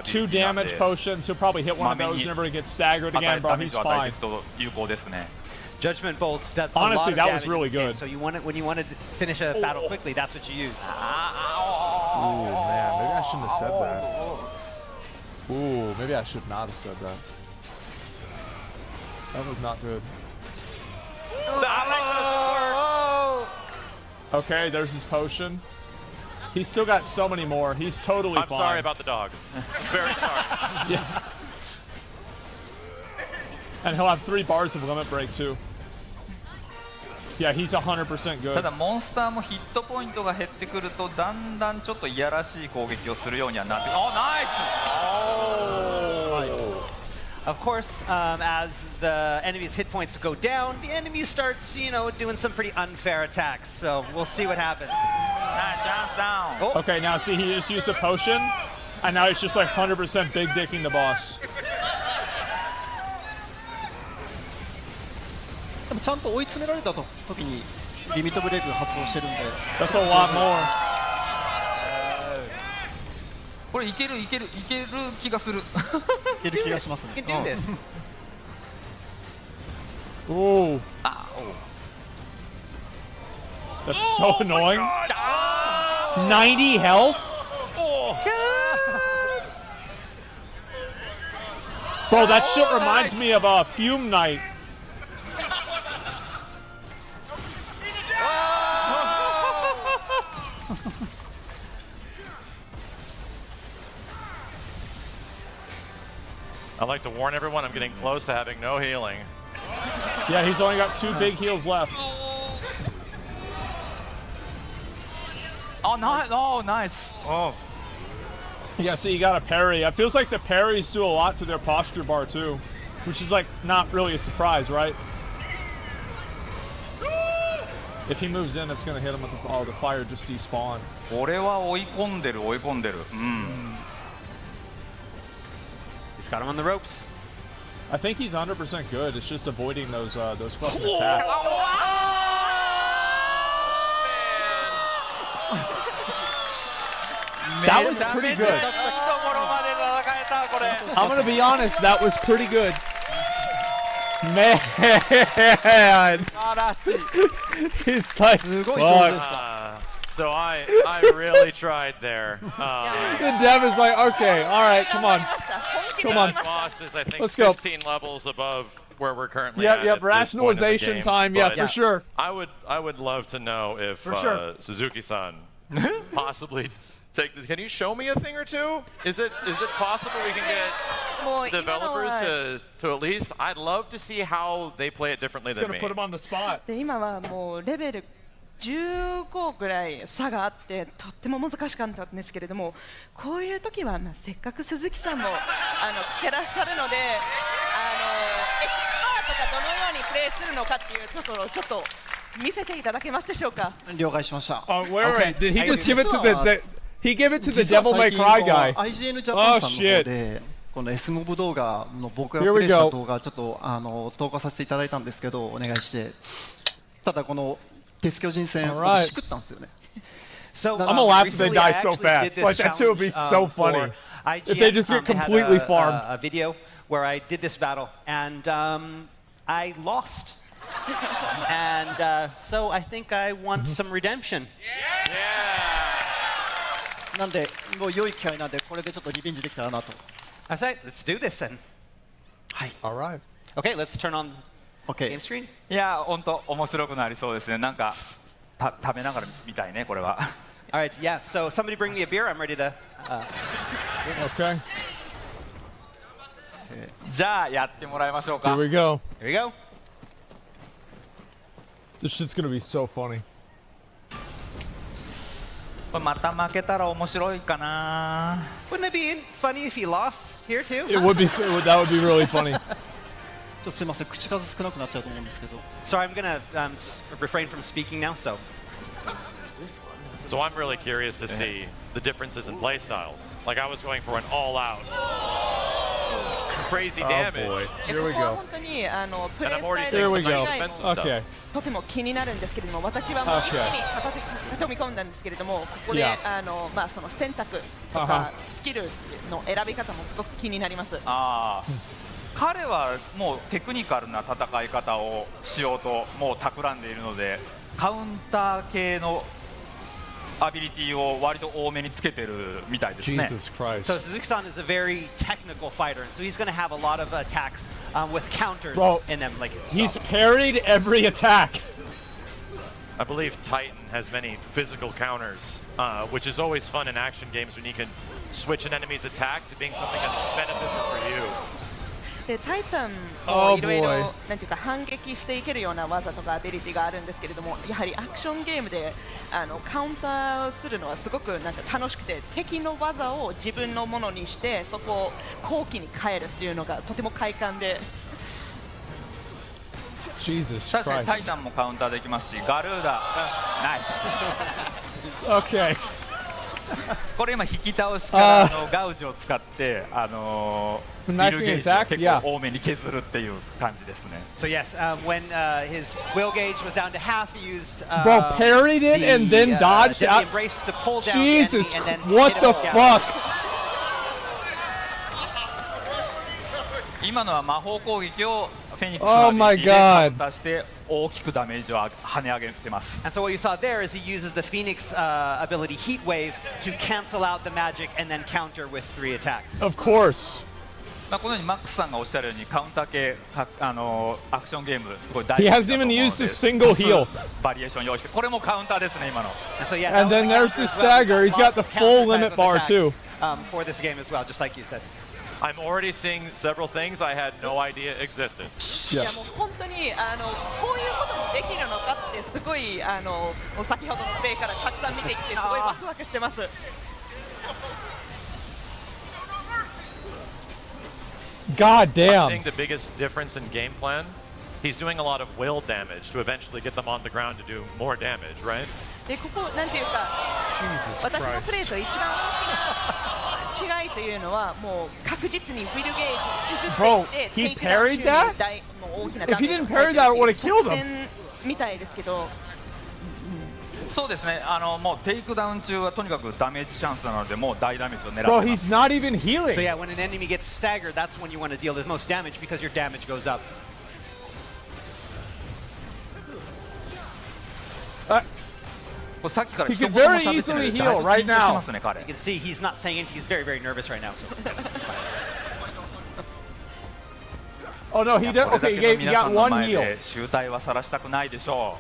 2 damage potions. He'll probably hit one of those whenever he gets staggered again, bro. He's fine. Judgment Bolts does honestly, a lot of that was really good. Game, so you want it when you want to finish a battle quickly. That's what you use. Ooh, man, maybe I shouldn't have said that. Ooh, maybe I should not have said that. That was not good. Okay, there's his potion. He's still got so many more. He's totally fine. I'm sorry about the dog. Very sorry. Yeah. And he'll have 3 bars of limit break too. Yeah, he's 100% good. ただモンスターもヒットポイントが減ってくるとだんだんちょっといやらしい攻撃をするようにはなって。Oh, nice! Of course, as the enemy's hit points go down, the enemy starts, doing some pretty unfair attacks. So we'll see what happens. Jump down. Oh. Okay, now see, he just used a potion, and now he's just like 100% big dicking the boss. でもちゃんと追い詰められた時にリミットブレイクが発動してるんで。That's a lot more. これいける気がする。いける気がしますね。You can do this. Ooh. That's so annoying. 90 health? Bro, that shit reminds me of a Fume Knight. I'd like to warn everyone I'm getting close to having no healing. Yeah, he's only got 2 big heals left. Oh, nice. Oh, nice. Oh. Yeah, see, you got a parry. It feels like the parries do a lot to their posture bar too, which is like not really a surprise, right? If he moves in, it's gonna hit him with the fire just despawn. これは追い込んでる。He's got him on the ropes. I think he's 100% good. It's just avoiding those fucking attacks. That was pretty good. I'm gonna be honest. That was pretty good. Man, he's like, fuck. So I really tried there. The dev is like, okay, all right, come on. That boss is, I think, Let's go. 15 levels above where we're currently Yep, at. yep, At this point in the rationalization game, time, yeah, but for sure. I would love to know if For sure. Suzuki-san possibly can you show me a thing or two? Is it possible we can get developers to at least? I'd love to see how they play it differently than me. Put him on the spot. で今はもうレベル15ぐらい差があってとっても難しかったんですけれども、こういう時はまあせっかく鈴木さんも来てらっしゃるので、エキスパートがどのようにプレイするのかっていうところをちょっと見せていただけますでしょうか。了解しました。Wait, did he just give it to the he gave it to the Devil May Cry guy? IGN ジャパンさんの方でこの Asmᴏngᴏ動画の僕がプレイした動画ちょっと投稿させていただいたんですけどお願いして、ただこの鉄巨人戦私しくったんですよね。So I'm gonna laugh if they die so fast. Like that too would be so funny if they just get completely farmed. A video where I did this battle and I lost. And so I think I want some redemption. なんでもう良い機会なんでこれでちょっとリベンジできたらなと。I say, let's do this then. はい。All right. Okay, let's turn on Okay. game screen. いや本当面白くなりそうですね。なんか食べながら見たいねこれは。All right, yeah. So somebody bring me a beer. I'm ready to. Okay. じゃあやってもらいましょうか。 Here we go. Here we go. This shit's gonna be so funny. また負けたら面白いかな。 Wouldn't it be funny if he lost here too? It would be. That would be really funny. ちょっとすみません口数少なくなっちゃうと思うんですけど。So I'm gonna refrain from speaking now. So I'm really curious to see the differences in play styles. Like I was going for an all-out, crazy damage. Boy. こ Here こ we は go. 本当にプレイ And I'm already スタイ seeing ル some の nice 違い defensive stuff. Okay. とても気になるんですけれども、私はもう一気に飛び込んだんですけれども、ここで Yeah. まあその選択とかスキルの選び方もすごく気になります。ああ。彼はもうテクニカルな戦い方をしようともう企んでいるので、カウンター系のアビリティを割と多めにつけてるみたいですね。Jesus Christ. So Suzuki-san is a very technical fighter, and so he's going to have a lot of attacks with counters in them. Like he's parried every attack. I believe Titan has many physical counters, which is always fun in action games when you can switch an enemy's attack to being something that's beneficial for you. でタイタンもいろいろなんていうか反撃していけるような技とかアビリティがあるんですけれども、やはりアクションゲームでカウンターをするのはすごくなんか楽しくて、敵の技を自分のものにしてそこを好機に変えるっていうのがとても快感で。Jesus 確かにタイ Christ. タンもカウンターできますし、ガルーダ、ナイス。Okay. これ今引き倒しからガウジを使ってビルゲージを結構多めに削るっていう感じですね。So yes, when his will gauge was down to half, he used Bro parried it and then dodged out. embrace to pull down Jesus, the enemy and then what hit the him down. fuck? 今のは魔法攻撃をフェニックス Oh の my アビリティでカウン God. ターして大きくダメージを跳ね上げてます。 And so what you saw there is he uses the Phoenix ability Heat Wave to cancel out the magic and then counter with 3 attacks. Of course. まあこのようにマックスさんがおっしゃるようにカウンター系アクションゲームすごい大事 He だと hasn't 思う even ので、 used his single heal. バリエーション用意して、これもカウンターですね今の。 And so yeah, And then there's the stagger. He's got the full limit bar too. For this game as well, just like you said. I'm already seeing several things I had no idea existed. いやもう本当にこういうこともできるのかってすごい先ほどのプレイからたくさん見てきてすごいワクワクしてます。God I'm damn. seeing the biggest difference in game plan. He's doing a lot of will damage to eventually get them on the ground to do more damage, right? でここなんていうか、私のプレイと一番大きな違いというのはもう確実にウィルゲージを削っていって、 Bro, he テイクダウン parried 中に that? もう大きな If ダ he メージ didn't を parry that, it would have 作 killed him. 戦みたいですけど。そうですね、もうテイクダウン中はとにかくダメージチャンスなので、もう大ダメージを狙って Bro, ます。 he's not even healing. So yeah, when an enemy gets staggered, that's when you want to deal the most damage because your damage goes up. さっきから He 一 could 言も very 喋ってない easily でだい heal ぶ right 緊張して now. ますね彼。 You can see he's not saying it, he's very, very nervous right now. So. Oh no, he did. Okay, he got one heal. 集大は晒したくないでしょ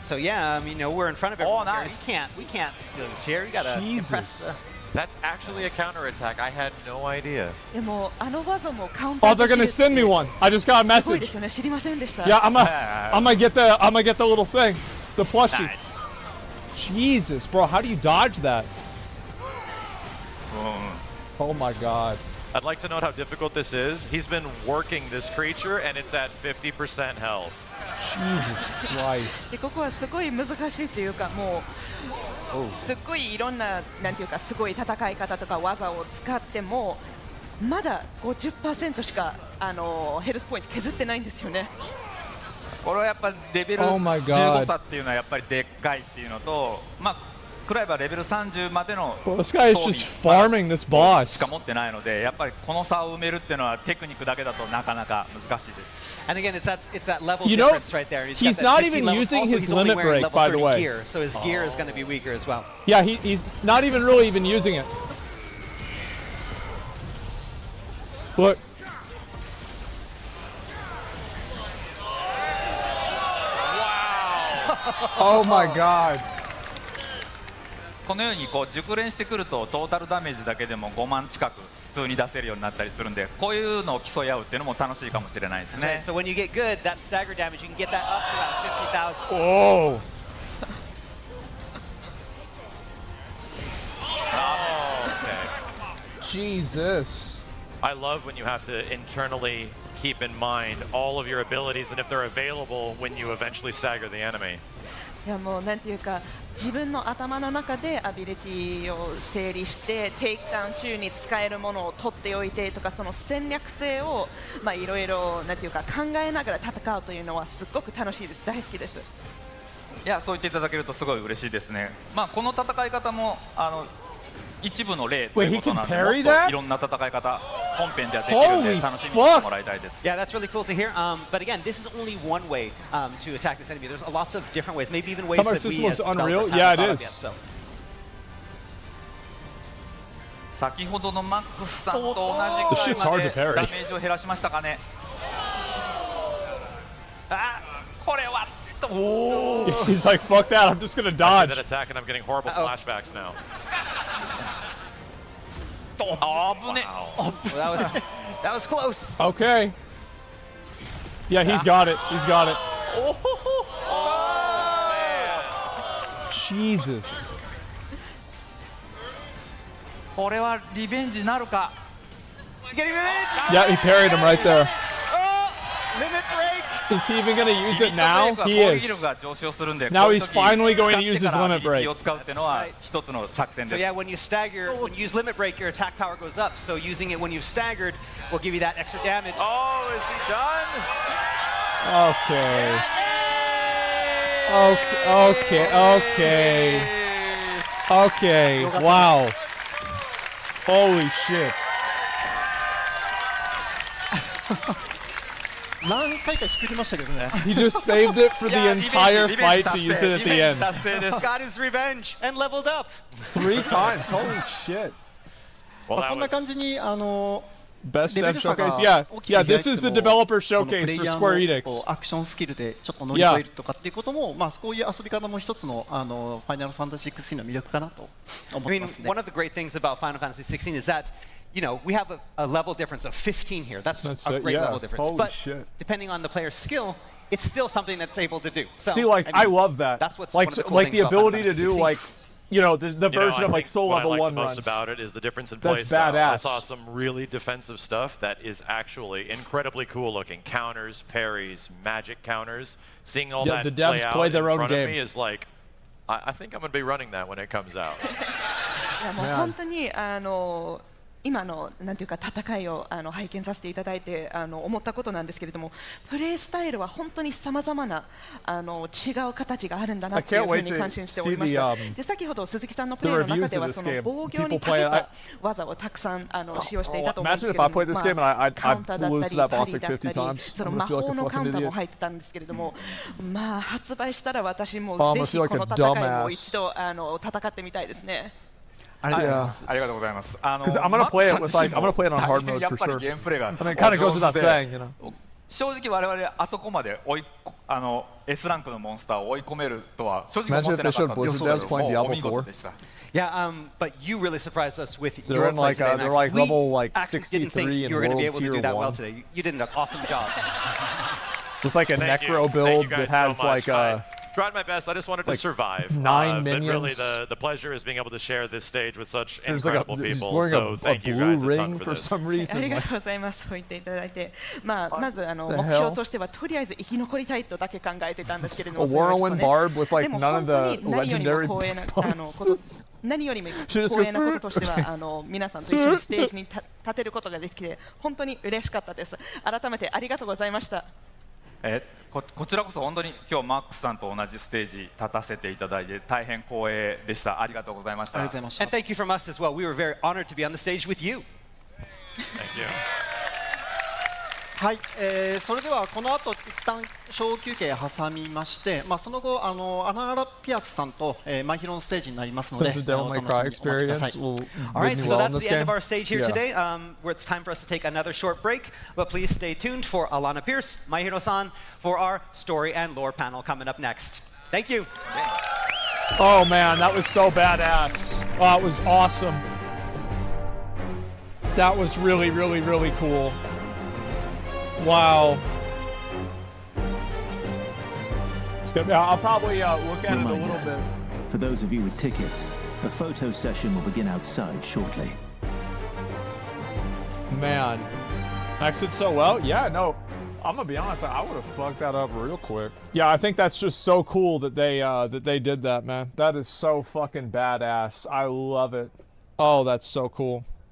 う。 So yeah, I mean, we're in front of everyone here. We can't lose here. We gotta impress. That's actually a counterattack. I had no idea. Oh, they're gonna send me one. I just got a message. Yeah, I'm gonna get the little thing, the plushie. Jesus, bro, how do you dodge that? Oh my God. I'd like to note how difficult this is. He's been working this creature, and it's at 50% health. Jesus Christ. でここはすごい難しいというかもうすっごいいろんななんていうかすごい戦い方とか技を使ってもまだ 50% しかヘルスポイント削ってないんですよね。これはやっぱレベル15差っていうのはやっぱりでっかいっていうのと、まあクライバーレベル30までの装備しか持ってないので、やっぱりこの差を埋めるっていうのはテクニックだけだとなかなか難しいです。 And again, it's that level difference right there. He's not even using his limit break, by the way. Gear, so his gear is going to be weaker as well. Yeah, he's not even really using it. Look. Wow. Oh my God. このようにこう熟練してくるとトータルダメージだけでも5万近く普通に出せるようになったりするんで、こういうのを競い合うっていうのも楽しいかもしれないですね。So when you get good, that stagger damage, you can get that up to about 50,000. Oh. Jesus. I love when you have to internally keep in mind all of your abilities and if they're available when you eventually stagger the enemy. いやもうなんていうか自分の頭の中でアビリティを整理してテイクダウン中に使えるものを取っておいてとかその戦略性をまあいろいろなんていうか考えながら戦うというのはすごく楽しいです。大好きです。いやそう言っていただけるとすごい嬉しいですね。まあこの戦い方も一部の例ということなんで、もっといろんな戦い方本編ではできるんで楽しみにしてもらいたいです。Yeah, that's really cool to hear. But again, this is only one way to attack this enemy. There's lots of different ways, maybe even ways that we as developers haven't thought of yet. 先ほどのマックスさんと同じくらいまでダメージを減らしましたかね。あ、これは。He's like, fuck that, I'm just gonna dodge. That attack and I'm getting horrible flashbacks now. Oh, that was close. Okay. Yeah, he's got it. He's got it. Jesus. これはリベンジなるか。Yeah, he parried him right there. Limit break. Is he even going to use it now? He is. Now he's finally going to use his limit break. So yeah, when you stagger, when you use limit break, your attack power goes up. So using it when you've staggered will give you that extra damage. Oh, is he done? Okay. Okay. Okay. Wow. Holy shit. 何回か仕切りましたけどね。He just saved it for the entire fight to use it at the end. Got his revenge and leveled up. 3 times. Holy shit. こんな感じにBest Dev Showcase? Yeah, this is the developer showcase for Square Enix. アクションスキルでちょっと乗り越えるとかっていうことも、まあこういう遊び方も一つのファイナルファンタジー16の魅力かなと思いますね。One of the great things about Final Fantasy 16 is that you know, we have a level difference of 15 here. That's a great level difference. Holy but shit. Depending on the player's skill, it's still something that's able to do. So, see, like, I love that. That's what's like, one of the cool like the things ability about to do, like, you know, the version of like Soul Level 1 runs. What I like most about it is the difference in That's playstyle. badass. I saw some really defensive stuff that is actually incredibly cool looking. Counters, parries, magic counters. Seeing all that the devs play their own in front game. of me is like, I think I'm going to be running that when it comes out. いやもう本当に今のなんていうか戦いを拝見させていただいて思ったことなんですけれども、プレイスタイルは本当にさまざまな違う形があるんだなというふうに感心しておりました。で先ほど鈴木さんのプレイの中ではその防御に長けた技をたくさん使用していたと思うんですけれども、カウンターだったりパリだったり、その魔法のカウンターも入ってたんですけれども、まあ発売したら私もぜひこの戦いを一度戦ってみたいですね。ありがとうございます。Because I'm gonna play it with like I'm gonna play it on hard mode for sure. I mean, it kind of goes without saying, you know. 正直我々あそこまでS ランクのモンスターを追い込めるとは正直思ってなかったんですけど、もうお見事でした。Yeah, but you really surprised us with they're your in play like today, they're Max. like We level like actually didn't think 63 in you were going to be World able to do Tier that well 1 today. You did an awesome job. with like a necro build that has like a. Tried my best. I just wanted to survive. 9 but minions. really, the pleasure is being able to share this stage with such There's like incredible he's people. wearing So thank you guys a ton ring for for this. some あ reason. りがとうございます。そう言っていただいて、まず目 the 標としてはとりあえず生き残りたいとだけ考えてたんですけれども、 A whirlwind barb with like none of the でも本当に何よりも legendary 光栄なbonuses. 何よりも光栄なこととしては皆さんと一緒にステージに立てることができて本当に嬉しかったです。改めてありがとうございました。こちらこそ本当に今日マックスさんと同じステージ立たせていただいて大変光栄でした。ありがとうございました。And thank you from us as well. We were very honored to be on the stage with you. Thank you. はい、それではこの後一旦小休憩挟みまして、その後アナ・ピアスさんとマイヒロのステージになりますので、Devil May Cry experience will Alright, bid me so well in that's this the end of game. our stage here Yeah. today. Where it's time for us to take another short break, but please stay tuned for Alana Pierce, My Hero-san, for our story and lore panel coming up next. Thank you. Oh man, that was so badass. Oh, it was awesome. That was really, really, really cool. Wow. I'll probably look at it a little bit. For those of you with tickets, a photo session will begin outside shortly. Man, acted so well. Yeah, no, I'm gonna be honest. I would have fucked that up real quick. Yeah, I think that's just so cool that they did that, man. That is so fucking badass. I love it. Oh, that's so cool.